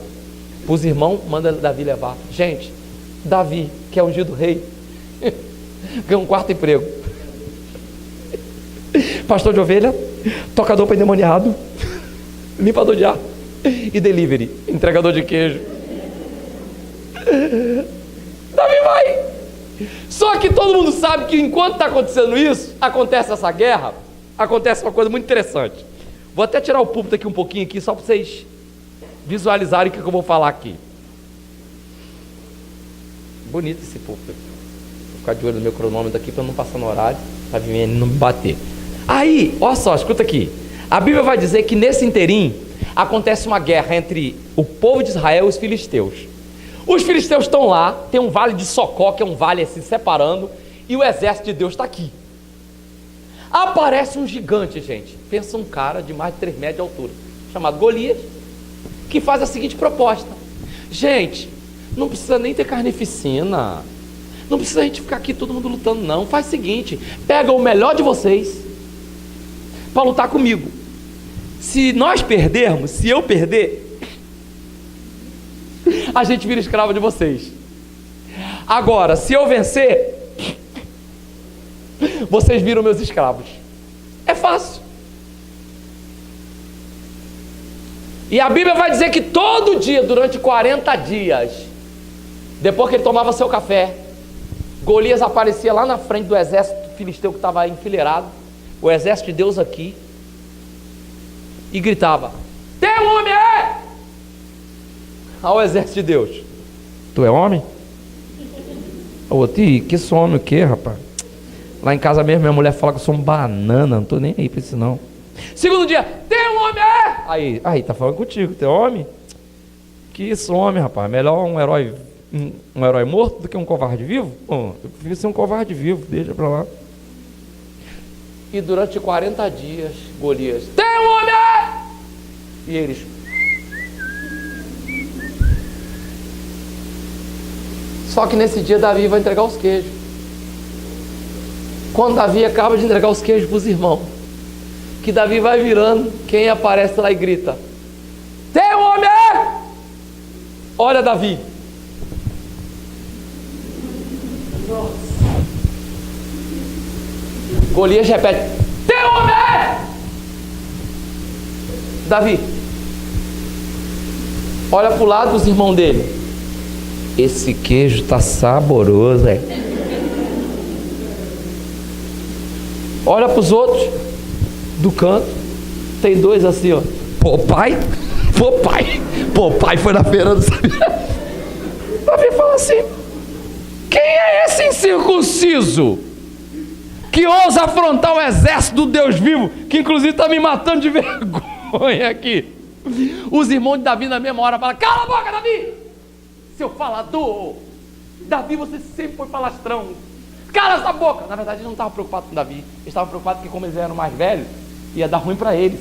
Para os irmãos, manda Davi levar. Gente, Davi, que é ungido rei, ganhou um quarto emprego. Pastor de ovelha, tocador para endemoniado, limpador de ar e delivery, entregador de queijo. Davi vai. Só que todo mundo sabe que enquanto está acontecendo isso, acontece essa guerra, acontece uma coisa muito interessante. Vou até tirar o púlpito aqui um pouquinho aqui, só para vocês visualizarem o que eu vou falar aqui. Bonito esse púlpito. Vou ficar de olho no meu cronômetro aqui para não passar no horário, para vir não me bater. Aí, olha só, escuta aqui. A Bíblia vai dizer que nesse interim acontece uma guerra entre o povo de Israel e os filisteus. Os filisteus estão lá, tem um vale de Socó, que é um vale assim separando, e o exército de Deus está aqui. Aparece um gigante, gente. Pensa um cara de mais de 3 metros de altura, chamado Golias, que faz a seguinte proposta: gente, não precisa nem ter carnificina, não precisa a gente ficar aqui todo mundo lutando, não. Faz o seguinte, pega o melhor de vocês para lutar comigo. Se nós perdermos, se eu perder, a gente vira escravo de vocês. Agora, se eu vencer, vocês viram meus escravos. É fácil. E a Bíblia vai dizer que todo dia, durante 40 dias, depois que ele tomava seu café, Golias aparecia lá na frente do exército filisteu que estava enfileirado, o exército de Deus aqui, e gritava: tem um homem aí! Ao exército de Deus: tu é homem? O outro: que sou homem o quê, rapaz? Lá em casa mesmo minha mulher fala que eu sou um banana, não tô nem aí pra isso não. Segundo dia: tem um homem aí! Aí tá falando contigo, tem homem? Que isso, homem, rapaz? Melhor um herói morto do que um covarde vivo? Bom, eu prefiro ser um covarde vivo, deixa pra lá. E durante 40 dias, Golias: tem um homem aí! E eles: só que nesse dia Davi vai entregar os queijos. Quando Davi acaba de entregar os queijos para os irmãos, que Davi vai virando, quem aparece lá e grita: tem um homem aí! Olha Davi. Nossa. Golias repete: tem um homem aí! Davi olha para o lado dos irmãos dele: esse queijo tá saboroso, é. Olha para os outros do canto, tem dois assim, ó. Popeye foi na feira, não sabia. Davi fala assim: quem é esse incircunciso que ousa afrontar o exército do Deus vivo, que inclusive está me matando de vergonha aqui? Os irmãos de Davi na mesma hora falam: cala a boca, Davi, seu falador. Davi, você sempre foi falastrão, cala essa boca. Na verdade eles não estavam preocupados com Davi, eles estavam preocupados que, como eles eram mais velhos, ia dar ruim para eles.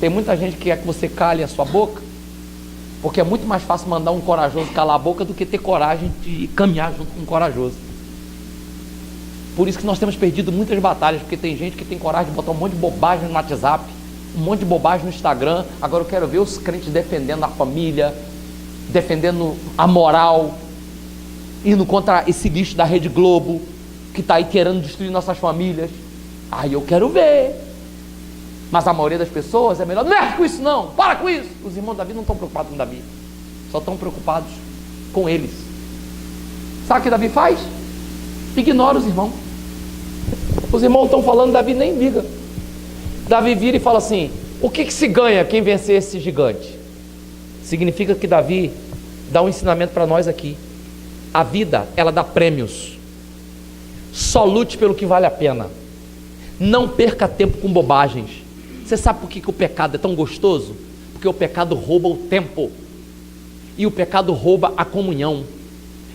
Tem muita gente que quer que você cale a sua boca, porque é muito mais fácil mandar um corajoso calar a boca do que ter coragem de caminhar junto com um corajoso. Por isso que nós temos perdido muitas batalhas, porque tem gente que tem coragem de botar um monte de bobagem no WhatsApp, um monte de bobagem no Instagram. Agora eu quero ver os crentes defendendo a família, defendendo a moral, indo contra esse lixo da Rede Globo, que está aí querendo destruir nossas famílias. Aí eu quero ver. Mas a maioria das pessoas é melhor: não mexe com isso não, para com isso. Os irmãos de Davi não estão preocupados com Davi, só estão preocupados com eles. Sabe o que Davi faz? Ignora os irmãos. Os irmãos estão falando, Davi nem liga. Davi vira e fala assim: o que se ganha quem vencer esse gigante? Significa que Davi dá um ensinamento para nós aqui. A vida, ela dá prêmios. Só lute pelo que vale a pena. Não perca tempo com bobagens. Você sabe por que o pecado é tão gostoso? Porque o pecado rouba o tempo, e o pecado rouba a comunhão.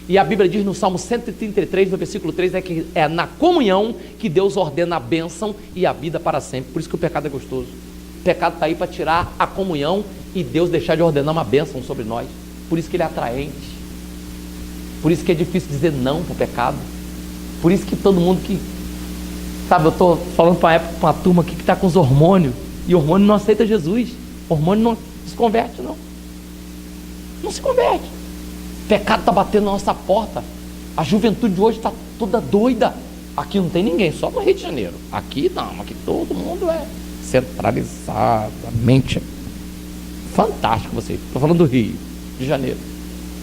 E a Bíblia diz no Salmo 133, no versículo 3, que é na comunhão que Deus ordena a bênção e a vida para sempre. Por isso que o pecado é gostoso. O pecado está aí para tirar a comunhão e Deus deixar de ordenar uma bênção sobre nós. Por isso que ele é atraente. Por isso que é difícil dizer não para o pecado. Por isso que todo mundo que Sabe, eu estou falando para uma turma aqui que está com os hormônios, e o hormônio não aceita Jesus. O hormônio não se converte, não. Não se converte. O pecado está batendo na nossa porta. A juventude de hoje está toda doida. Aqui não tem ninguém, só no Rio de Janeiro. Aqui não, aqui todo mundo é centralizadamente fantástico. Você, estou falando do Rio de Janeiro.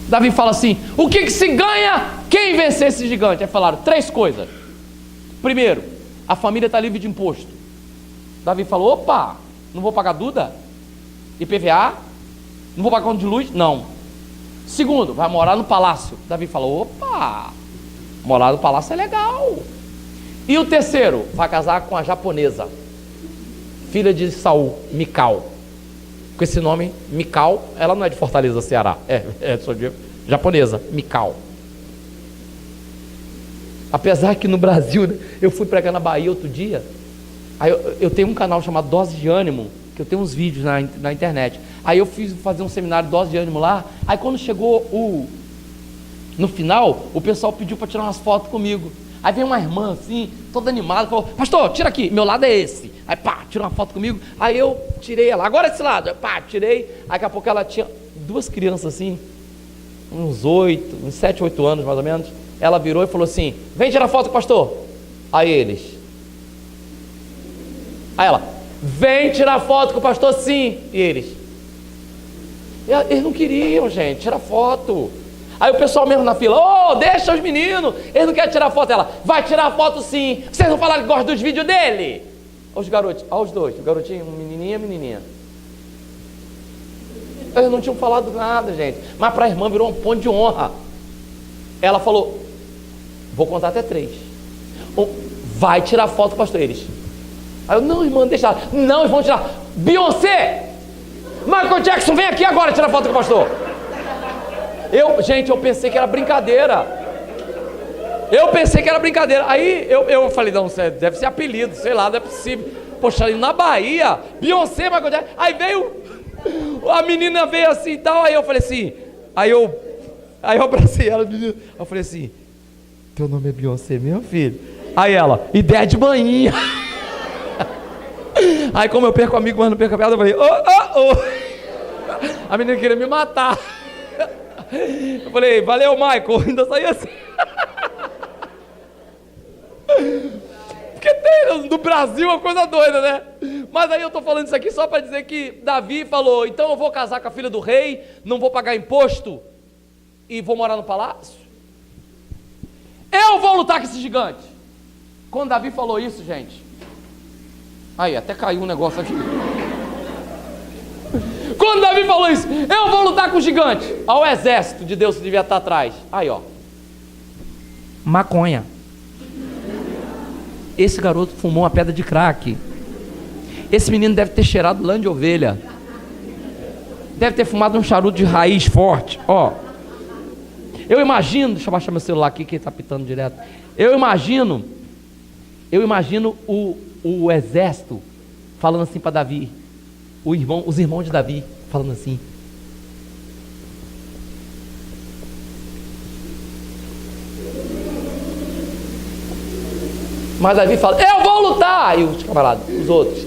Davi fala assim: o que se ganha quem vencer esse gigante? Aí falaram 3 coisas. Primeiro, a família está livre de imposto. Davi falou: opa, não vou pagar Duda? IPVA? Não vou pagar conta de luz? Não. Segundo, vai morar no palácio. Davi falou: opa, morar no palácio é legal. E o terceiro, vai casar com a japonesa, filha de Saul, Mical. Com esse nome, Mical, ela não é de Fortaleza, Ceará, é de japonesa, Mical. Apesar que no Brasil, né, eu fui pregar na Bahia outro dia, aí eu tenho um canal chamado Dose de Ânimo, que eu tenho uns vídeos na internet. Aí eu fiz fazer um seminário Dose de Ânimo lá. Aí quando chegou no final, o pessoal pediu para tirar umas fotos comigo. Aí veio uma irmã assim, toda animada, falou: pastor, tira aqui, meu lado é esse. Aí pá, tira uma foto comigo. Aí eu tirei ela, agora esse lado, pá, tirei. Aí daqui a pouco ela tinha 2 crianças assim, uns 7, 8 anos mais ou menos. Ela virou e falou assim: vem tirar foto com o pastor. Aí ela: vem tirar foto com o pastor, sim. E eles não queriam, gente, tirar foto. Aí o pessoal mesmo na fila: deixa os meninos, eles não querem tirar foto. Ela: vai tirar foto sim. Vocês não falaram que gostam dos vídeos dele? Os garotos, os dois, o garotinho, menininha e menininha. Eles não tinham falado nada, gente, mas para a irmã virou um ponto de honra. Ela falou: vou contar até 3. Vai tirar foto com o pastor. Eles: aí eu: não, irmã, deixa ela. Não, eles vão tirar. Beyoncé, Michael Jackson, vem aqui agora tirar foto com o pastor. Gente, eu pensei que era brincadeira. Aí eu falei: não, deve ser apelido, sei lá, não é possível. Poxa, ali na Bahia, Beyoncé, Michael Jackson. Aí veio, a menina veio assim e tal. Aí eu falei assim, aí eu abracei ela, menina. Eu falei assim: teu nome é Beyoncé mesmo, filho? Aí ela: ideia de manhinha. Aí como eu perco amigo, mas não perco a piada, eu falei: A menina queria me matar. Eu falei: valeu, Michael. Ainda saí assim. Porque tem no Brasil uma coisa doida, né? Mas aí eu tô falando isso aqui só para dizer que Davi falou: então eu vou casar com a filha do rei, não vou pagar imposto e vou morar no palácio? Eu vou lutar com esse gigante. Quando Davi falou isso, gente, aí até caiu um negócio aqui. Quando Davi falou isso: eu vou lutar com o gigante, ao exército de Deus que devia estar atrás. Aí maconha. Esse garoto fumou uma pedra de crack. Esse menino deve ter cheirado lã de ovelha. Deve ter fumado um charuto de raiz forte. Eu imagino, deixa eu baixar meu celular aqui que ele está pitando direto. Eu imagino o exército falando assim para Davi, os irmãos de Davi falando assim: mas Davi fala: eu vou lutar. E os camaradas, os outros: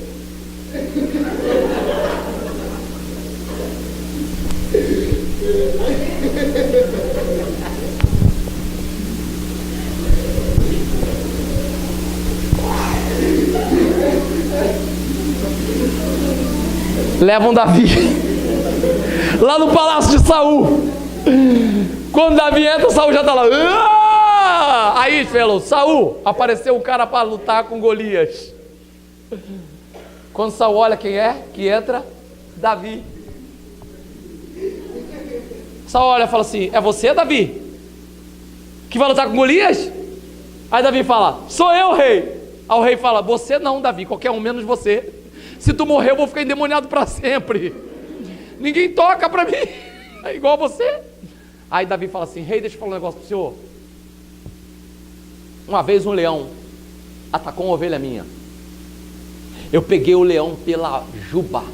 levam Davi lá no palácio de Saul. Quando Davi entra, Saul já está lá. Aí falou: Saul, apareceu um cara para lutar com Golias. Quando Saul olha quem é que entra, Davi. Saul olha e fala assim: é você, Davi, que vai lutar com Golias? Aí Davi fala: sou eu, rei. Aí o rei fala: você não, Davi, qualquer um menos você. Se tu morrer, eu vou ficar endemoniado para sempre. Ninguém toca para mim. É igual você. Aí Davi fala assim: rei, deixa eu falar um negócio pro senhor. Uma vez um leão atacou uma ovelha minha. Eu peguei o leão pela juba.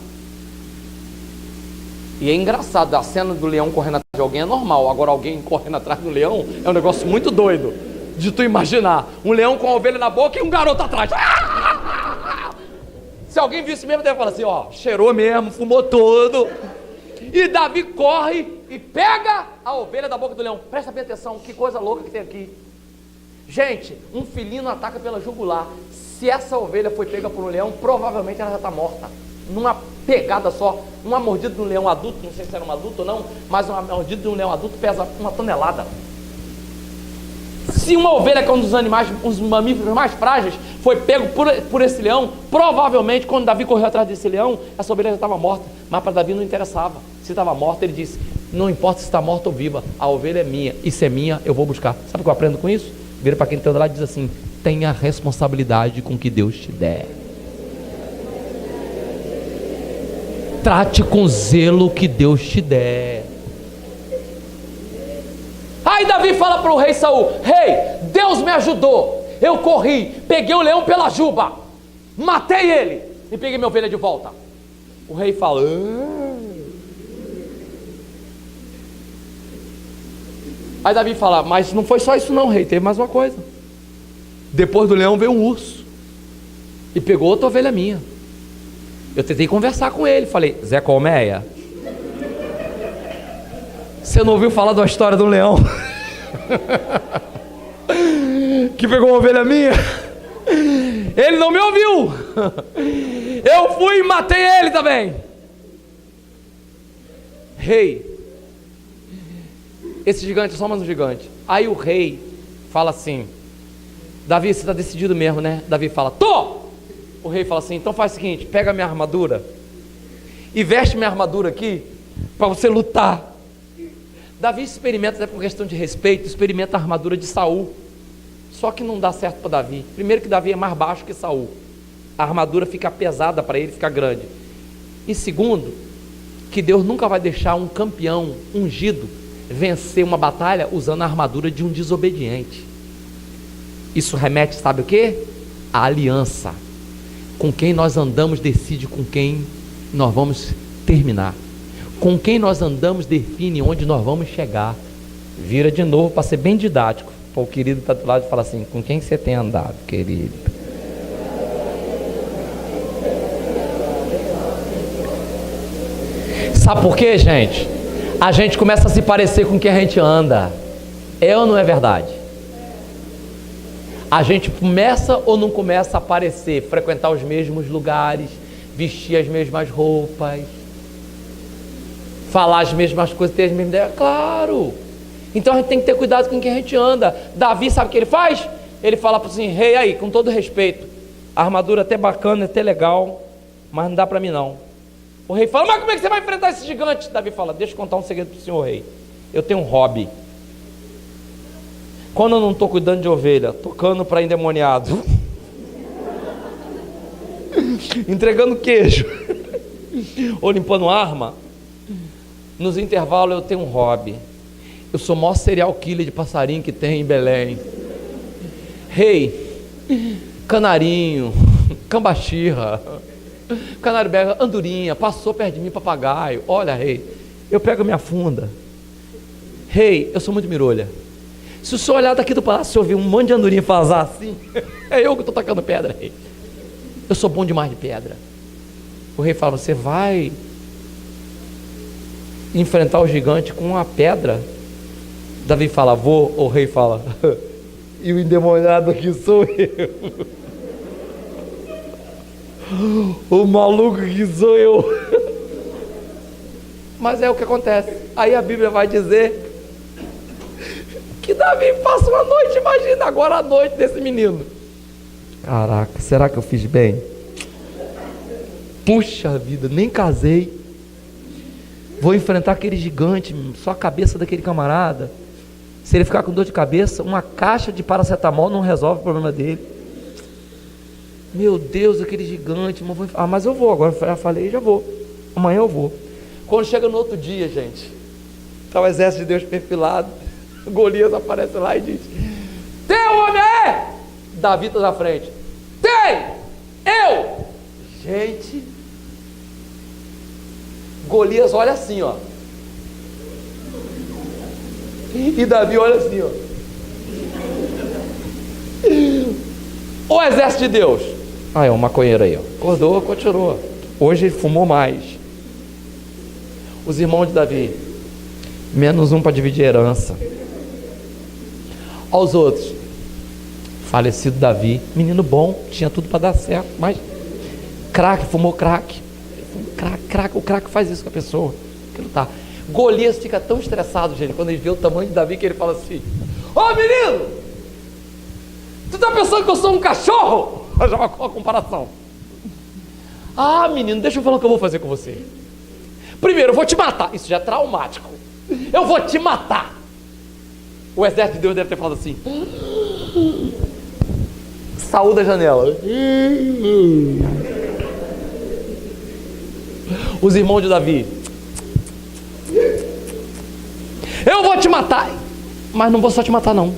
E é engraçado, a cena do leão correndo atrás de alguém é normal. Agora alguém correndo atrás do leão é um negócio muito doido. de tu imaginar um leão com a ovelha na boca e um garoto atrás. Se alguém visse mesmo, deve falar assim, ó, cheirou mesmo, fumou todo. E Davi corre e pega a ovelha da boca do leão. Presta bem atenção, que coisa louca que tem aqui. Gente, um felino ataca pela jugular. Se essa ovelha foi pega por um leão, provavelmente ela já está morta. Numa pegada só. Uma mordida de um leão adulto, não sei se era um adulto ou não, mas uma mordida de um leão adulto pesa 1 tonelada. Se uma ovelha, que é um dos animais, um dos mamíferos mais frágeis, foi pego por esse leão, provavelmente quando Davi correu atrás desse leão, essa ovelha já estava morta. Mas para Davi não interessava. Se estava morta, ele disse, não importa se está morta ou viva, a ovelha é minha, e se é minha, eu vou buscar. Sabe o que eu aprendo com isso? Vira para quem está do lado e diz assim, tenha responsabilidade com o que Deus te der. Trate com zelo o que Deus te der. Aí Davi fala para o rei Saul, rei, Deus me ajudou, eu corri, peguei o leão pela juba, matei ele e peguei minha ovelha de volta. O rei fala, Aí Davi fala, mas não foi só isso não, rei, teve mais uma coisa. Depois do leão veio um urso e pegou outra ovelha minha. Eu tentei conversar com ele, falei, Zé Colmeia, você não ouviu falar da história do leão que pegou uma ovelha minha? Ele não me ouviu. Eu fui e matei ele também. Rei, esse gigante é só mais um gigante. Aí o rei fala assim, Davi, você está decidido mesmo, né? Davi fala, tô! O rei fala assim, então faz o seguinte, pega minha armadura e veste minha armadura aqui para você lutar. Davi experimenta, até por questão de respeito, experimenta a armadura de Saul. Só que não dá certo para Davi. Primeiro que Davi é mais baixo que Saul. A armadura fica pesada para ele, fica grande. E segundo, que Deus nunca vai deixar um campeão ungido vencer uma batalha usando a armadura de um desobediente. Isso remete, sabe o quê? A aliança. Com quem nós andamos decide com quem nós vamos terminar. Com quem nós andamos define onde nós vamos chegar. Vira de novo para ser bem didático. O querido está do lado e fala assim, com quem você tem andado, querido? Sabe por quê, gente? A gente começa a se parecer com quem a gente anda. É ou não é verdade? A gente começa ou não começa a parecer, frequentar os mesmos lugares, vestir as mesmas roupas, falar as mesmas coisas, ter as mesmas ideias? Claro! Então a gente tem que ter cuidado com quem a gente anda. Davi, sabe o que ele faz? Ele fala assim, rei, aí, com todo respeito, a armadura é até bacana, é até legal, mas não dá para mim não. O rei fala, mas como é que você vai enfrentar esse gigante? Davi fala, deixa eu contar um segredo para o senhor rei. Eu tenho um hobby. Quando eu não estou cuidando de ovelha, tocando para endemoniado, entregando queijo, ou limpando arma, nos intervalos eu tenho um hobby. Eu sou o maior serial killer de passarinho que tem em Belém. Rei, canarinho, cambaxirra, canário bega, andorinha, passou perto de mim papagaio. Olha, rei, eu pego minha funda. Rei, eu sou muito mirolha. Se o senhor olhar daqui do palácio, se ouvir um monte de andorinha fazer assim, é eu que estou tacando pedra, rei. Eu sou bom demais de pedra. O rei fala, você vai enfrentar o gigante com uma pedra? Davi fala, vou. O rei fala, e o endemoniado aqui sou eu. O maluco que sou eu. Mas é o que acontece. Aí a Bíblia vai dizer que Davi passa uma noite, imagina agora a noite desse menino. Caraca, será que eu fiz bem? Puxa vida, nem casei. Vou enfrentar aquele gigante, só a cabeça daquele camarada. Se ele ficar com dor de cabeça, uma caixa de paracetamol não resolve o problema dele. Meu Deus, aquele gigante. Mas eu vou, agora já falei, já vou. Amanhã eu vou. Quando chega no outro dia, gente, está o exército de Deus perfilado. Golias aparece lá e diz, tem um homem aí? Davi está na frente. Tem! Eu! Gente, Golias olha assim, ó. E Davi olha assim, ó. O exército de Deus. É um maconheiro aí, ó. Acordou, continuou. Hoje ele fumou mais. Os irmãos de Davi, menos um para dividir herança. Aos outros, falecido Davi, menino bom, tinha tudo para dar certo, mas crack, fumou crack. O crack faz isso com a pessoa. Que não tá. Golias fica tão estressado, gente, quando ele vê o tamanho de Davi, que ele fala assim: ô menino, tu tá pensando que eu sou um cachorro? Já uma comparação. Ah, menino, deixa eu falar o que eu vou fazer com você. Primeiro, eu vou te matar. Isso já é traumático. Eu vou te matar. O exército de Deus deve ter falado assim: Saúl da janela. Os irmãos de Davi: eu vou te matar. Mas não vou só te matar, não.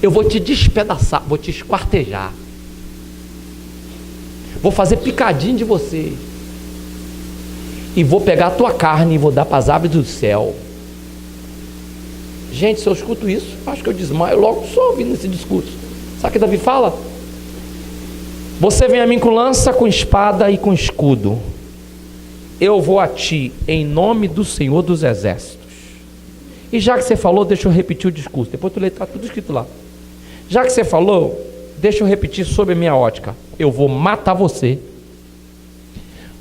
Eu vou te despedaçar, vou te esquartejar. Vou fazer picadinho de você. E vou pegar a tua carne e vou dar para as aves do céu. Gente, se eu escuto isso, acho que eu desmaio logo só ouvindo esse discurso. Sabe o que Davi fala? Você vem a mim com lança, com espada e com escudo. Eu vou a ti em nome do Senhor dos Exércitos. E já que você falou, deixa eu repetir o discurso. Depois tu lê, está tudo escrito lá. Já que você falou, deixa eu repetir sob a minha ótica. Eu vou matar você.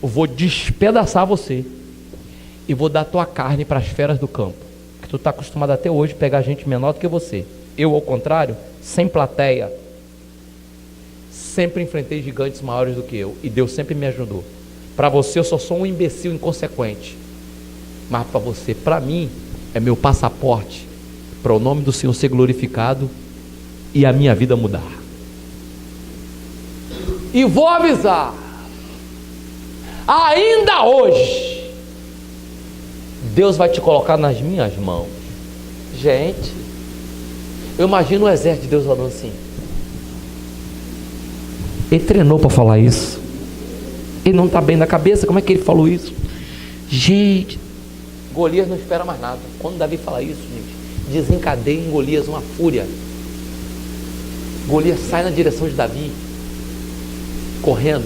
Eu vou despedaçar você. E vou dar tua carne para as feras do campo. Que tu está acostumado até hoje a pegar gente menor do que você. Eu, ao contrário, sem plateia, sempre enfrentei gigantes maiores do que eu. E Deus sempre me ajudou. Para você eu só sou um imbecil inconsequente. Mas para você, para mim, é meu passaporte para o nome do Senhor ser glorificado e a minha vida mudar. E vou avisar, ainda hoje Deus vai te colocar nas minhas mãos. Gente, eu imagino o exército de Deus falando assim. Ele treinou para falar isso. Ele não está bem na cabeça. Como é que ele falou isso? Gente, Golias não espera mais nada. Quando Davi fala isso, gente, desencadeia em Golias uma fúria. Golias sai na direção de Davi, correndo.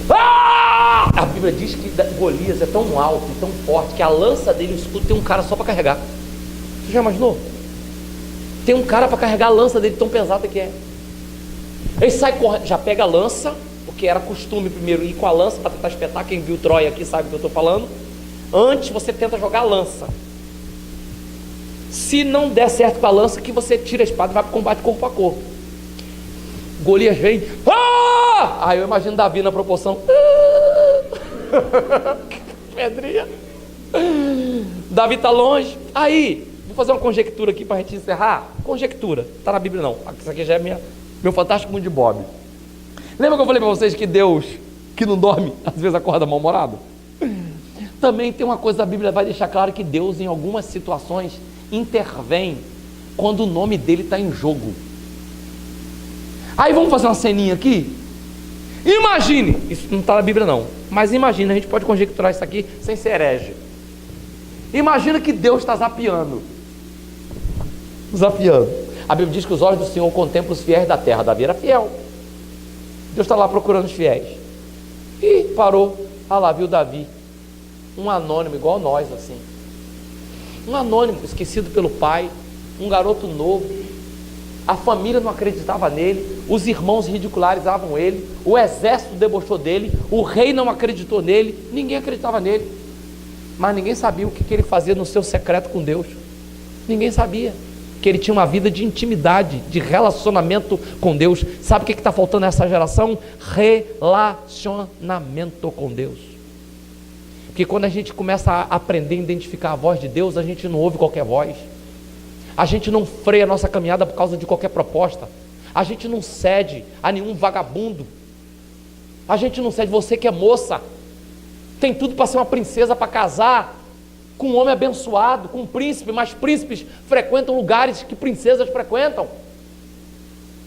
Ah! A Bíblia diz que Golias é tão alto e tão forte que a lança dele, o escudo, tem um cara só para carregar. Você já imaginou? Tem um cara para carregar a lança dele, tão pesada que é. Ele sai correndo, já pega a lança, porque era costume primeiro ir com a lança para tentar espetar. Quem viu Troia aqui sabe o que eu estou falando. Antes você tenta jogar a lança. Se não der certo com a lança, que você tira a espada e vai para o combate corpo a corpo. Golias vem. Ah! Aí eu imagino Davi na proporção. Pedrinha. Davi está longe. Aí, vou fazer uma conjectura aqui para a gente encerrar. Conjectura, está na Bíblia não. Isso aqui já é meu fantástico mundo de Bob. Lembra que eu falei para vocês que Deus, que não dorme, às vezes acorda mal-humorado? Também tem uma coisa da Bíblia, vai deixar claro que Deus em algumas situações intervém quando o nome dele está em jogo. Aí vamos fazer uma ceninha aqui. Imagine, isso não está na Bíblia não, mas imagina, a gente pode conjecturar isso aqui sem ser herege. Imagina que Deus está zapeando. A Bíblia diz que os olhos do Senhor contemplam os fiéis da terra. Davi era fiel. Deus está lá procurando os fiéis. E parou. Ah lá, viu Davi, um anônimo igual nós assim. Um anônimo, esquecido pelo pai. Um garoto novo. A família não acreditava nele. Os irmãos ridicularizavam ele. O exército debochou dele. O rei não acreditou nele. Ninguém acreditava nele. Mas ninguém sabia o que ele fazia no seu secreto com Deus. Ninguém sabia que ele tinha uma vida de intimidade, de relacionamento com Deus. Sabe o que está faltando nessa geração? Relacionamento com Deus. Porque quando a gente começa a aprender a identificar a voz de Deus, a gente não ouve qualquer voz. A gente não freia a nossa caminhada por causa de qualquer proposta. A gente não cede a nenhum vagabundo. A gente não cede. Você que é moça, tem tudo para ser uma princesa, para casar com um homem abençoado, com um príncipe, mas príncipes frequentam lugares que princesas frequentam.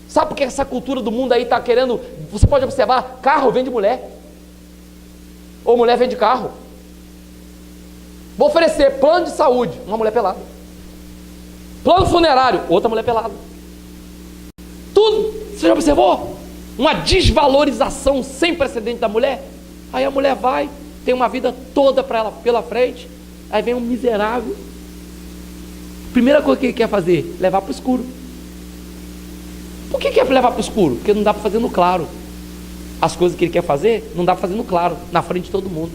Sabe por que essa cultura do mundo aí está querendo? Você pode observar, carro vem de mulher, ou mulher vem de carro. Vou oferecer plano de saúde, uma mulher pelada. Plano funerário, outra mulher pelada. Tudo Você já observou? Uma desvalorização sem precedente da mulher. Aí a mulher vai, tem uma vida toda para ela pela frente. Aí vem um miserável. Primeira coisa que ele quer fazer, levar para o escuro. Por que quer levar para o escuro? Porque não dá para fazer no claro. As coisas que ele quer fazer, não dá para fazer no claro, na frente de todo mundo.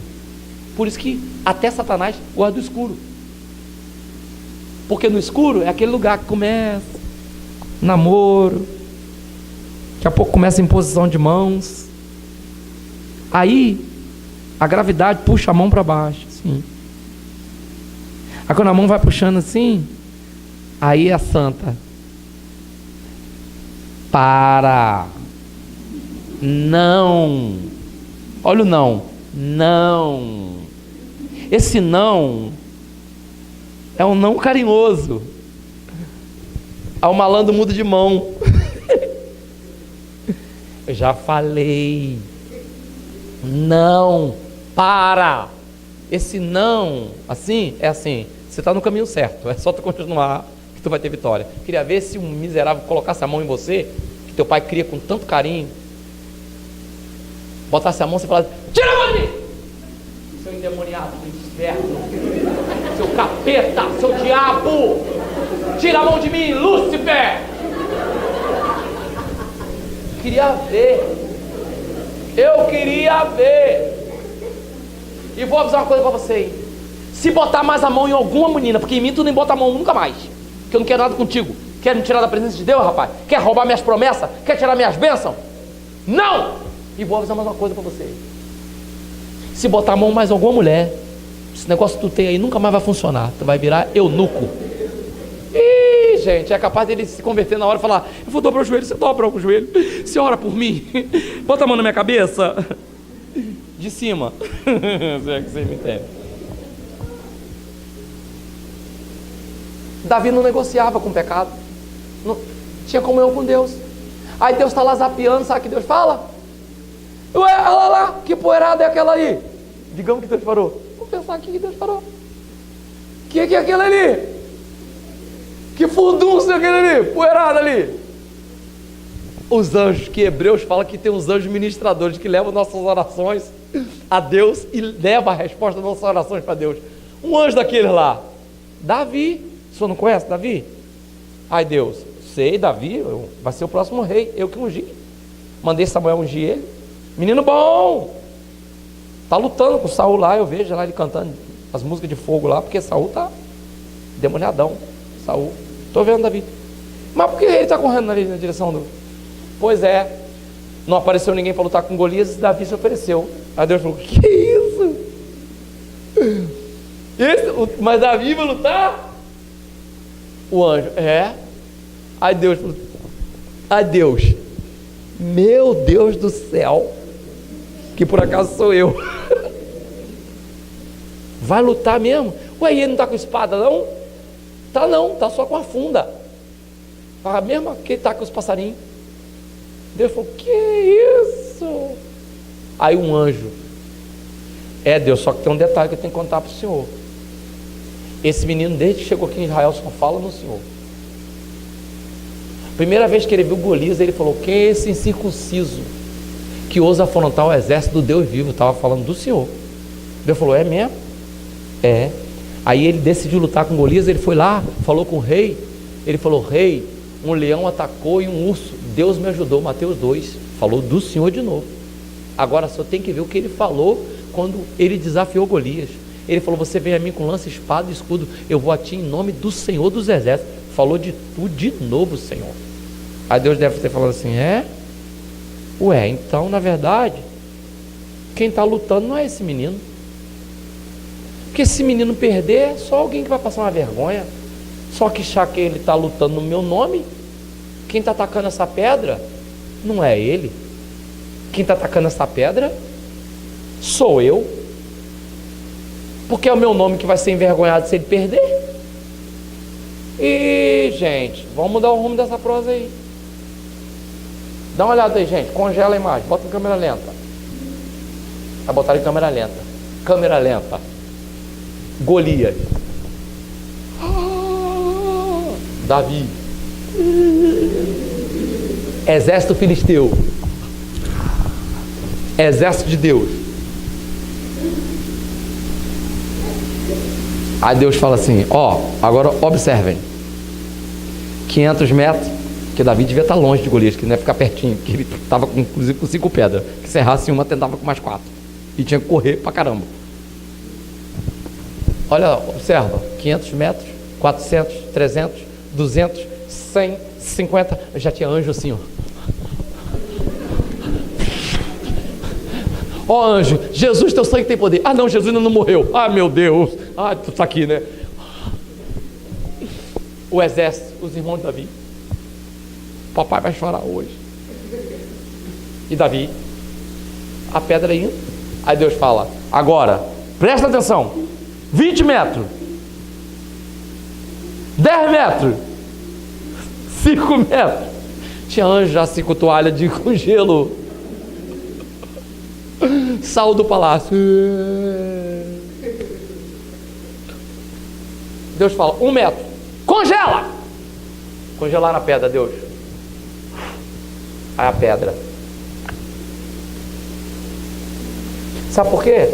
Por isso que até Satanás gosta do escuro. Porque no escuro é aquele lugar que começa namoro, daqui a pouco começa a imposição de mãos. Aí a gravidade puxa a mão para baixo, assim. Aí quando a mão vai puxando assim, aí a santa para. Não. Olha o não. Não. Esse não é um não carinhoso. Aí o malandro muda de mão. Eu já falei. Não. Para. Esse não, assim, é assim. Você está no caminho certo. É só tu continuar que tu vai ter vitória. Queria ver se um miserável colocasse a mão em você, que teu pai cria com tanto carinho, botasse a mão e você falasse: tira a mão de mim, seu endemoniado do inferno, seu capeta, seu diabo, tira a mão de mim, Lúcifer. Queria ver. Eu queria ver. E vou avisar uma coisa pra você, hein? Se botar mais a mão em alguma menina, porque em mim tu nem bota a mão nunca mais, que eu não quero nada contigo. Quer me tirar da presença de Deus, rapaz? Quer roubar minhas promessas? Quer tirar minhas bênçãos? Não! E vou avisar mais uma coisa pra você. Se botar a mão mais alguma mulher, esse negócio que tu tem aí nunca mais vai funcionar. Tu vai virar eunuco. Ih, gente, é capaz dele se converter na hora e falar: eu vou dobrar o joelho. Você dobra o joelho, você ora por mim, bota a mão na minha cabeça, de cima. Se é que você me entende. Davi não negociava com o pecado, não tinha comunhão com Deus. Aí Deus está lá zapeando, sabe o que Deus fala? Ué, olha lá, que poeirada é aquela aí? Digamos que Deus parou. Vamos pensar aqui que Deus parou. Que é aquele ali? Que fundunço é aquele ali? Poeirada ali. Os anjos, que Hebreus fala que tem uns anjos ministradores que levam nossas orações a Deus e levam a resposta das nossas orações para Deus. Um anjo daquele lá, Davi. O senhor não conhece Davi? Ai, Deus, sei, Davi vai ser o próximo rei, eu que ungi. Mandei Samuel ungir ele. Menino bom, tá lutando com Saul lá. Eu vejo lá ele cantando as músicas de fogo lá, porque Saul tá demoniadão. Saul, tô vendo Davi. Mas por que ele tá correndo ali na direção do... Pois é, não apareceu ninguém para lutar com Golias, e Davi se ofereceu. Aí Deus falou: que isso? Mas Davi vai lutar? O anjo: é. Aí Deus falou: ai, Deus, meu Deus do céu, que por acaso sou eu. Vai lutar mesmo? Ué, ele não está com espada não? Tá não, tá só com a funda. A mesma que ele tá com os passarinhos. Deus falou: que isso? Aí um anjo: é, Deus, só que tem um detalhe que eu tenho que contar para o senhor. Esse menino, desde que chegou aqui em Israel, só fala no Senhor. Primeira vez que ele viu Golias, ele falou: quem é esse incircunciso que ousa afrontar o exército do Deus vivo? Estava falando do Senhor. Deus falou: é mesmo? É. Aí ele decidiu lutar com Golias. Ele foi lá, falou com o rei. Ele falou: rei, um leão atacou e um urso, Deus me ajudou, matei os dois. Falou do Senhor de novo. Agora só tem que ver o que ele falou quando ele desafiou Golias. Ele falou: você vem a mim com lança, espada e escudo, eu vou a ti em nome do Senhor dos exércitos. Falou de tu de novo, Senhor. Aí Deus deve ter falado assim: é? Ué, então na verdade quem está lutando não é esse menino, porque se esse menino perder, só alguém que vai passar uma vergonha. Só que já que ele está lutando no meu nome, quem está atacando essa pedra não é ele. Quem está atacando essa pedra sou eu, porque é o meu nome que vai ser envergonhado se ele perder. E gente, vamos mudar o rumo dessa prosa aí. Dá uma olhada aí, gente, congela a imagem, bota em câmera lenta. Vai botar em câmera lenta. Câmera lenta. Golias. Davi. Exército filisteu. Exército de Deus. Aí Deus fala assim, agora observem. 500 metros, que Davi devia estar longe de Golias, que não ia ficar pertinho, que ele estava inclusive com 5 pedras, que se errasse uma, tentava com mais 4, e tinha que correr pra caramba. Olha, observa, 500 metros, 400, 300, 200, 100, 50, já tinha anjo assim, ó anjo, Jesus, teu sangue tem poder. Ah não, Jesus ainda não morreu. Ah meu Deus, tu está aqui, né? O exército, os irmãos de Davi. Papai vai chorar hoje. E Davi, a pedra indo. Aí Deus fala, agora, presta atenção, 20 metros, 10 metros, 5 metros. Tinha anjo já assim com toalha com gelo. Saiu do palácio. Deus fala, 1 metro, congela. Congelar na pedra, Deus. Aí a pedra. Sabe por quê?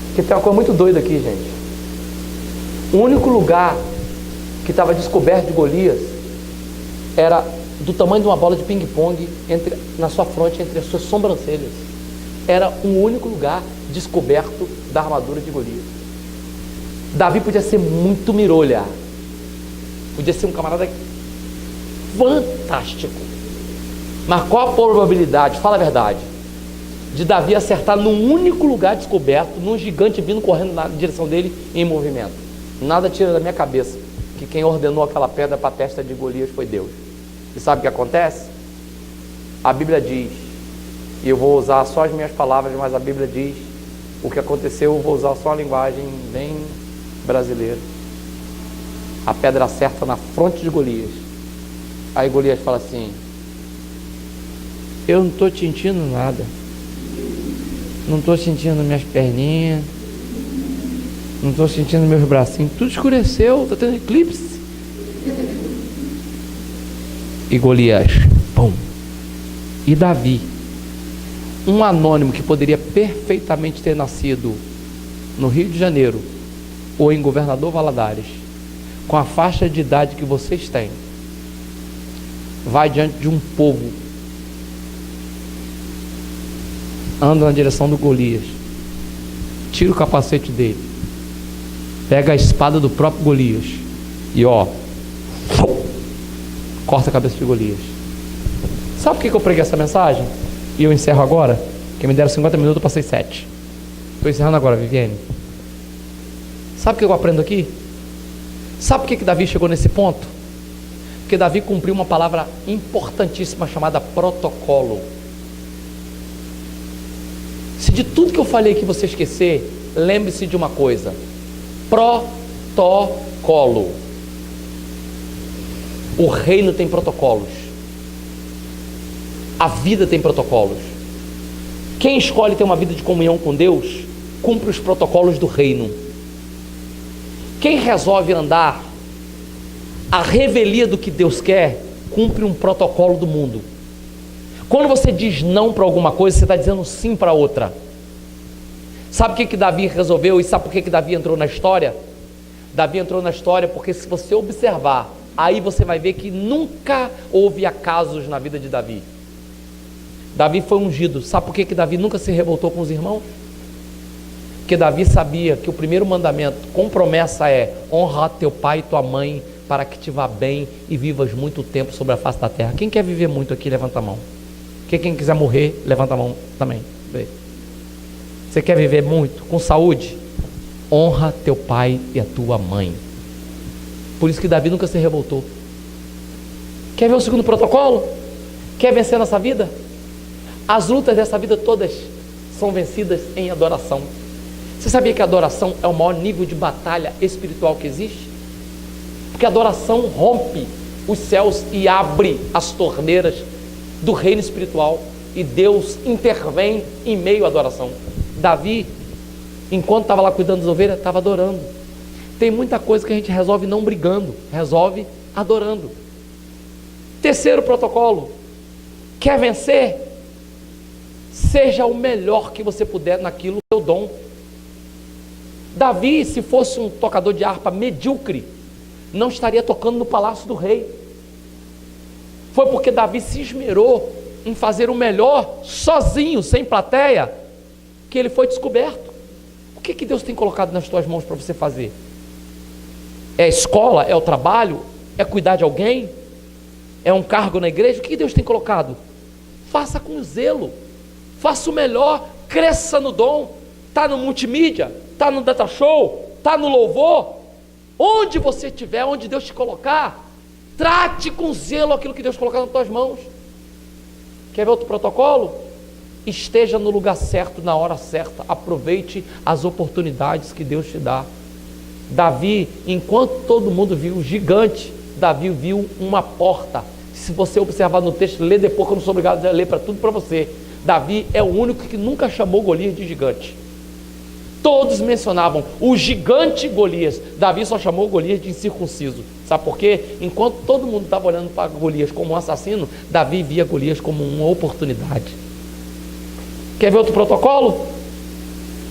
Porque tem uma coisa muito doida aqui, gente. O único lugar que estava descoberto de Golias era do tamanho de uma bola de ping-pong na sua fronte, entre as suas sobrancelhas. Era um único lugar descoberto da armadura de Golias. Davi podia ser muito mirolha, podia ser um camarada fantástico, mas qual a probabilidade, fala a verdade, de Davi acertar num único lugar descoberto, num gigante vindo correndo na direção dele em movimento? Nada tira da minha cabeça que quem ordenou aquela pedra para a testa de Golias foi Deus. E sabe o que acontece? A Bíblia diz, e eu vou usar só as minhas palavras, mas a Bíblia diz o que aconteceu. Eu vou usar só a linguagem bem brasileira. A pedra acerta na fronte de Golias. Aí Golias fala assim, eu não estou sentindo nada, não estou sentindo minhas perninhas, não estou sentindo meus bracinhos, tudo escureceu, está tendo eclipse. E Golias, pum. E Davi, um anônimo que poderia perfeitamente ter nascido no Rio de Janeiro ou em Governador Valadares, com a faixa de idade que vocês têm, vai diante de um povo, anda na direção do Golias, tira o capacete dele, pega a espada do próprio Golias e corta a cabeça de Golias. Sabe por que eu preguei essa mensagem? E eu encerro agora, que me deram 50 minutos, eu passei 7. Estou encerrando agora, Viviane. Sabe o que eu aprendo aqui? Sabe por que Davi chegou nesse ponto? Porque Davi cumpriu uma palavra importantíssima chamada protocolo. Se de tudo que eu falei aqui você esquecer, lembre-se de uma coisa: protocolo. O reino tem protocolos. A vida tem protocolos. Quem escolhe ter uma vida de comunhão com Deus, cumpre os protocolos do reino. Quem resolve andar à revelia do que Deus quer, cumpre um protocolo do mundo. Quando você diz não para alguma coisa, você está dizendo sim para outra. Sabe o que Davi resolveu? E sabe por que Davi entrou na história? Davi entrou na história porque, se você observar, aí você vai ver que nunca houve acasos na vida de Davi. Davi foi ungido. Sabe por que Davi nunca se revoltou com os irmãos? Porque Davi sabia que o primeiro mandamento com promessa é: honra teu pai e tua mãe, para que te vá bem e vivas muito tempo sobre a face da terra. Quem quer viver muito aqui, levanta a mão. Quem quiser morrer, levanta a mão também. Você quer viver muito, com saúde? Honra teu pai e a tua mãe. Por isso que Davi nunca se revoltou. Quer ver o segundo protocolo? Quer vencer nessa vida? As lutas dessa vida todas são vencidas em adoração. Você sabia que a adoração é o maior nível de batalha espiritual que existe? Porque a adoração rompe os céus e abre as torneiras do reino espiritual, e Deus intervém em meio à adoração. Davi, enquanto estava lá cuidando das ovelhas, estava adorando. Tem muita coisa que a gente resolve não brigando, resolve adorando. Terceiro protocolo: Quer vencer? Seja o melhor que você puder naquilo, seu dom. Davi, se fosse um tocador de harpa medíocre, não estaria tocando no palácio do rei. Foi porque Davi se esmerou em fazer o melhor sozinho, sem plateia, que ele foi descoberto. O que Deus tem colocado nas tuas mãos para você fazer? É a escola? É o trabalho? É cuidar de alguém? É um cargo na igreja? O que Deus tem colocado? Faça com zelo, faça o melhor, cresça no dom. Está no multimídia, está no data show, está no louvor, onde você estiver, onde Deus te colocar, trate com zelo aquilo que Deus colocar nas tuas mãos. Quer ver outro protocolo? Esteja no lugar certo, na hora certa, aproveite as oportunidades que Deus te dá. Davi, enquanto todo mundo viu o gigante, Davi viu uma porta. Se você observar no texto, lê depois, que eu não sou obrigado a ler para tudo para você. Davi é o único que nunca chamou Golias de gigante. Todos mencionavam o gigante Golias. Davi só chamou Golias de incircunciso. Sabe por quê? Enquanto todo mundo estava olhando para Golias como um assassino, Davi via Golias como uma oportunidade. Quer ver outro protocolo?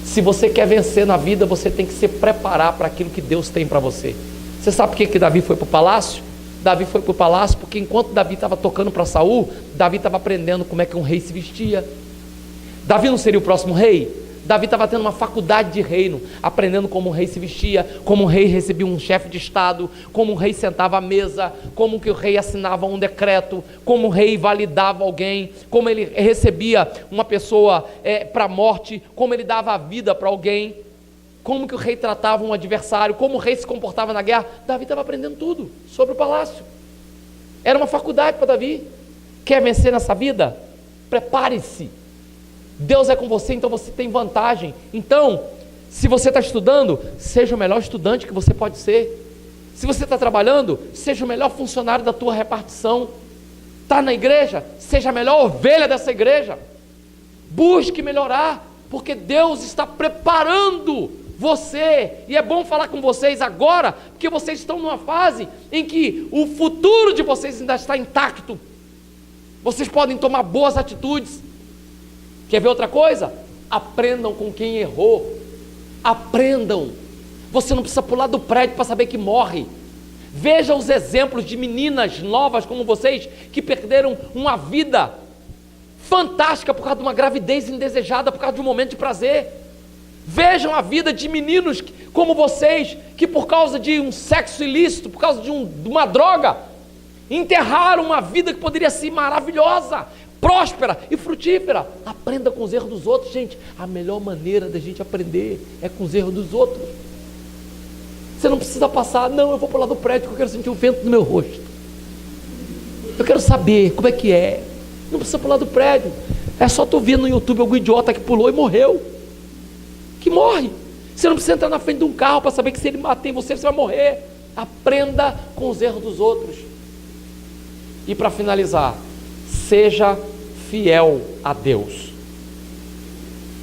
Se você quer vencer na vida, você tem que se preparar para aquilo que Deus tem para você. Você sabe por que Davi foi para o palácio? Davi foi para o palácio porque enquanto Davi estava tocando para Saul, Davi estava aprendendo como é que um rei se vestia. Davi não seria o próximo rei? Davi estava tendo uma faculdade de reino, aprendendo como um rei se vestia, como um rei recebia um chefe de estado, como um rei sentava à mesa, como que o rei assinava um decreto, como o rei validava alguém, como ele recebia uma pessoa para a morte, como ele dava a vida para alguém, como que o rei tratava um adversário, como o rei se comportava na guerra. Davi estava aprendendo tudo sobre o palácio. Era uma faculdade para Davi. Quer vencer nessa vida? Prepare-se. Deus é com você, então você tem vantagem. Então, se você está estudando, seja o melhor estudante que você pode ser. Se você está trabalhando, seja o melhor funcionário da tua repartição. Está na igreja, seja a melhor ovelha dessa igreja. Busque melhorar, porque Deus está preparando você. E é bom falar com vocês agora, porque vocês estão numa fase em que o futuro de vocês ainda está intacto. Vocês podem tomar boas atitudes. Quer ver outra coisa? Aprendam com quem errou. Aprendam. Você não precisa pular do prédio para saber que morre. Veja os exemplos de meninas novas como vocês, que perderam uma vida fantástica por causa de uma gravidez indesejada, por causa de um momento de prazer. Vejam a vida de meninos como vocês, que por causa de um sexo ilícito, por causa de uma droga, enterraram uma vida que poderia ser maravilhosa, próspera e frutífera. Aprenda com os erros dos outros, gente. A melhor maneira da gente aprender é com os erros dos outros. Você não precisa passar, não, eu vou pular do prédio porque eu quero sentir o vento no meu rosto. Eu quero saber como é que é. Não precisa pular do prédio. É só tu ver no YouTube algum idiota que pulou e morreu. Que morre. Você não precisa entrar na frente de um carro para saber que se ele bater em você, você vai morrer. Aprenda com os erros dos outros. E para finalizar, seja fiel a Deus.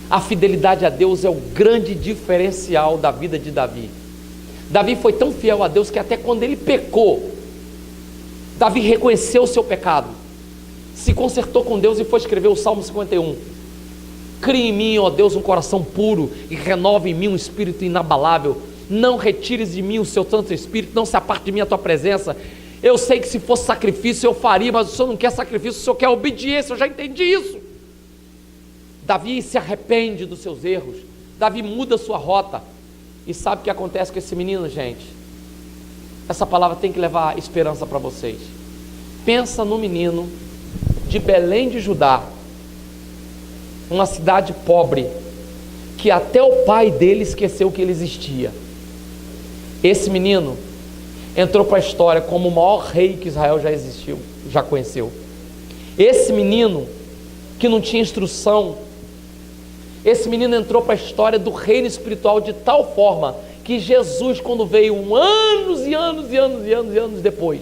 A fidelidade a Deus é o grande diferencial da vida de Davi. Davi foi tão fiel a Deus que até quando ele pecou, Davi reconheceu o seu pecado, se consertou com Deus e foi escrever o Salmo 51. Cria em mim, ó Deus, um coração puro e renova em mim um espírito inabalável. Não retires de mim o seu Santo Espírito, não se aparte de mim a tua presença. Eu sei que se fosse sacrifício eu faria, mas o Senhor não quer sacrifício, o Senhor quer obediência, eu já entendi isso. Davi se arrepende dos seus erros, Davi muda sua rota. E sabe o que acontece com esse menino, gente? Essa palavra tem que levar esperança para vocês. Pensa no menino de Belém de Judá, uma cidade pobre, que até o pai dele esqueceu que ele existia. Esse menino entrou para a história como o maior rei que Israel já conheceu. Esse menino que não tinha instrução, esse menino entrou para a história do reino espiritual de tal forma que Jesus, quando veio anos e anos depois,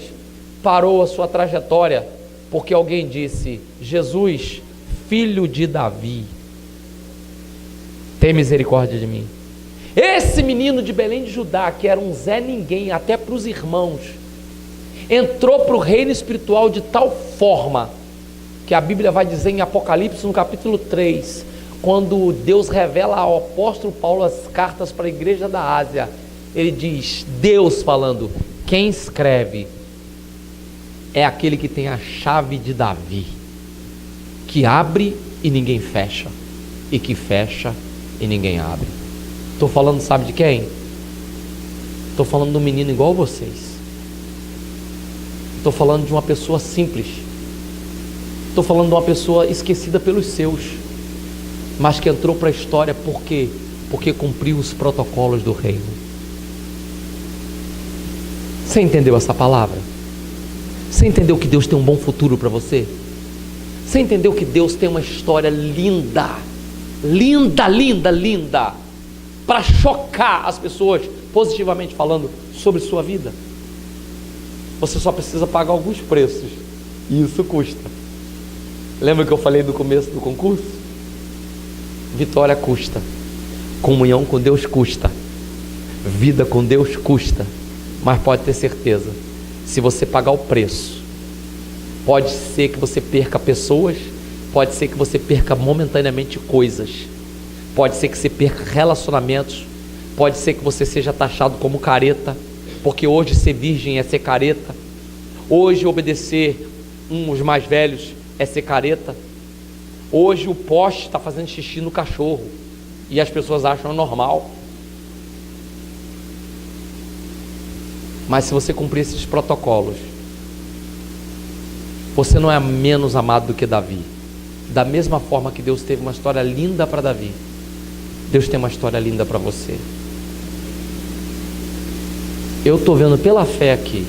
parou a sua trajetória, porque alguém disse: Jesus, filho de Davi, tem misericórdia de mim. Esse menino de Belém de Judá, que era um Zé Ninguém até para os irmãos, entrou para o reino espiritual de tal forma que a Bíblia vai dizer em Apocalipse, no capítulo 3, quando Deus revela ao apóstolo Paulo as cartas para a igreja da Ásia, ele diz, Deus falando, quem escreve é aquele que tem a chave de Davi, que abre e ninguém fecha, e que fecha e ninguém abre. Estou falando, sabe de quem? Estou falando de um menino igual vocês. Estou falando de uma pessoa simples. Estou falando de uma pessoa esquecida pelos seus, mas que entrou para a história por quê? Porque cumpriu os protocolos do reino. Você entendeu essa palavra? Você entendeu que Deus tem um bom futuro para você? Você entendeu que Deus tem uma história linda, linda, linda, linda, para chocar as pessoas, positivamente falando, sobre sua vida? Você só precisa pagar alguns preços, e isso custa. Lembra que eu falei no começo do concurso? Vitória custa, comunhão com Deus custa, vida com Deus custa, mas pode ter certeza, se você pagar o preço, pode ser que você perca pessoas, pode ser que você perca momentaneamente coisas, pode ser que você perca relacionamentos, pode ser que você seja taxado como careta, porque hoje ser virgem é ser careta, hoje obedecer os mais velhos é ser careta, hoje o poste está fazendo xixi no cachorro e as pessoas acham normal. Mas se você cumprir esses protocolos, você não é menos amado do que Davi. Da mesma forma que Deus teve uma história linda para Davi, Deus tem uma história linda para você. Eu estou vendo pela fé aqui,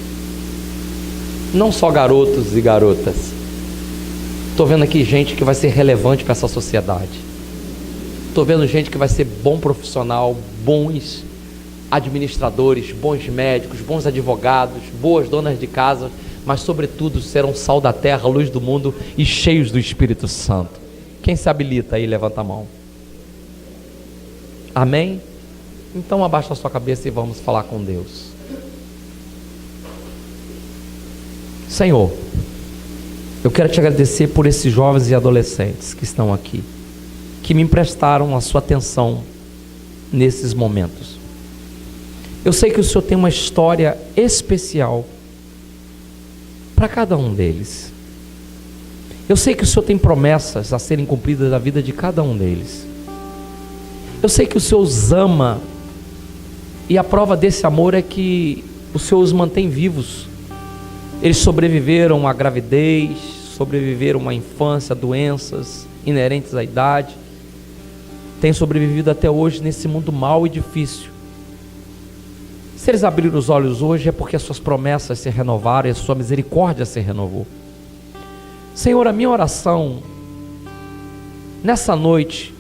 não só garotos e garotas, estou vendo aqui gente que vai ser relevante para essa sociedade. Estou vendo gente que vai ser bom profissional, bons administradores, bons médicos, bons advogados, boas donas de casa, mas sobretudo serão sal da terra, luz do mundo e cheios do Espírito Santo. Quem se habilita aí, levanta a mão. Amém? Então abaixa a sua cabeça e vamos falar com Deus. Senhor, eu quero te agradecer por esses jovens e adolescentes que estão aqui, que me emprestaram a sua atenção nesses momentos. Eu sei que o Senhor tem uma história especial para cada um deles. Eu sei que o Senhor tem promessas a serem cumpridas na vida de cada um deles. Eu sei que o Senhor os ama, e a prova desse amor é que o Senhor os mantém vivos. Eles sobreviveram à gravidez, sobreviveram à infância, doenças inerentes à idade, têm sobrevivido até hoje nesse mundo mau e difícil. Se eles abriram os olhos hoje é porque as suas promessas se renovaram e a sua misericórdia se renovou. Senhor, a minha oração nessa noite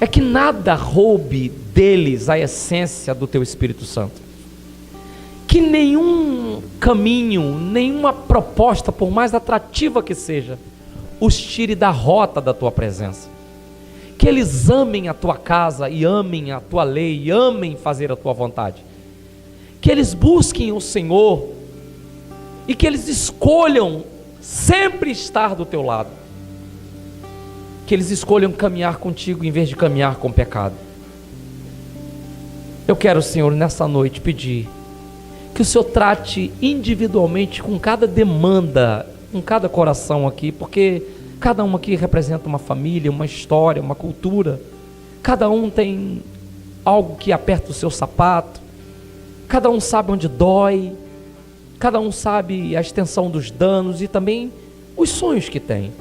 é que nada roube deles a essência do teu Espírito Santo, que nenhum caminho, nenhuma proposta, por mais atrativa que seja, os tire da rota da tua presença, que eles amem a tua casa e amem a tua lei e amem fazer a tua vontade, que eles busquem o Senhor e que eles escolham sempre estar do teu lado, que eles escolham caminhar contigo em vez de caminhar com pecado. Eu quero, Senhor, nessa noite pedir que o Senhor trate individualmente com cada demanda, com cada coração aqui, porque cada um aqui representa uma família, uma história, uma cultura, cada um tem algo que aperta o seu sapato, cada um sabe onde dói, cada um sabe a extensão dos danos e também os sonhos que tem.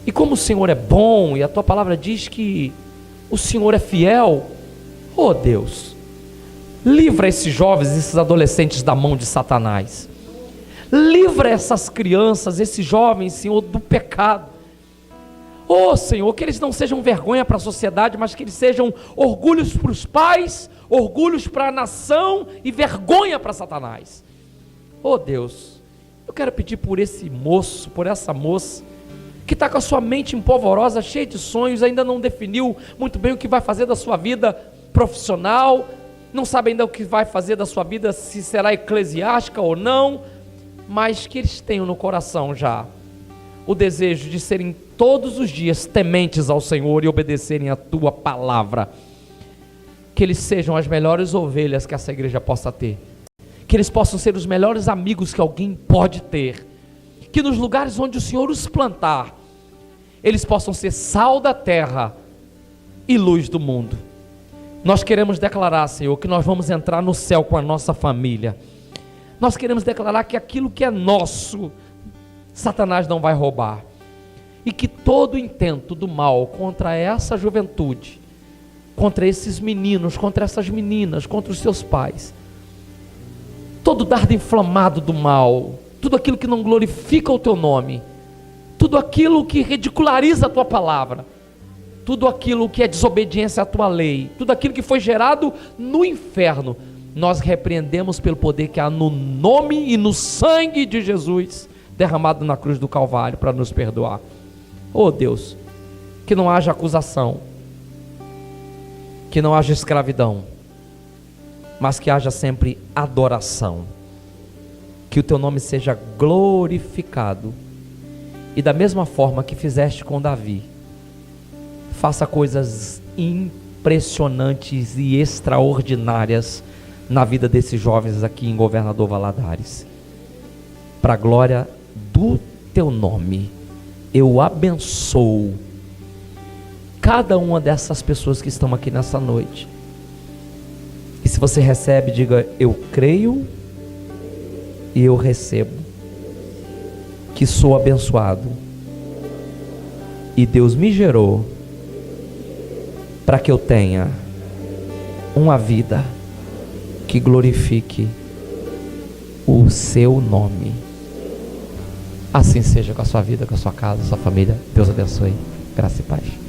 E como o Senhor é bom e a tua palavra diz que o Senhor é fiel, oh Deus, livra esses jovens, esses adolescentes da mão de Satanás, livra essas crianças, esses jovens, Senhor, do pecado. Oh Senhor, que eles não sejam vergonha para a sociedade, mas que eles sejam orgulhos para os pais, orgulhos para a nação e vergonha para Satanás. Oh Deus, eu quero pedir por esse moço, por essa moça, que está com a sua mente empolvorosa, cheia de sonhos, ainda não definiu muito bem o que vai fazer da sua vida profissional, não sabe ainda o que vai fazer da sua vida, se será eclesiástica ou não, mas que eles tenham no coração já o desejo de serem todos os dias tementes ao Senhor e obedecerem a tua palavra. Que eles sejam as melhores ovelhas que essa igreja possa ter. Que eles possam ser os melhores amigos que alguém pode ter. Que nos lugares onde o Senhor os plantar, eles possam ser sal da terra e luz do mundo. Nós queremos declarar, Senhor, que nós vamos entrar no céu com a nossa família. Nós queremos declarar que aquilo que é nosso, Satanás não vai roubar. E que todo intento do mal contra essa juventude, contra esses meninos, contra essas meninas, contra os seus pais, todo dardo inflamado do mal, tudo aquilo que não glorifica o teu nome, tudo aquilo que ridiculariza a tua palavra, tudo aquilo que é desobediência à tua lei, tudo aquilo que foi gerado no inferno, nós repreendemos pelo poder que há no nome e no sangue de Jesus, derramado na cruz do Calvário para nos perdoar. Oh Deus, que não haja acusação, que não haja escravidão, mas que haja sempre adoração, que o teu nome seja glorificado, e da mesma forma que fizeste com Davi, faça coisas impressionantes e extraordinárias na vida desses jovens aqui em Governador Valadares, para a glória do teu nome. Eu abençoo cada uma dessas pessoas que estão aqui nessa noite, e se você recebe, diga: eu creio e eu recebo, que sou abençoado, e Deus me gerou para que eu tenha uma vida que glorifique o seu nome. Assim seja com a sua vida, com a sua casa, com a sua família. Deus abençoe. Graça e paz.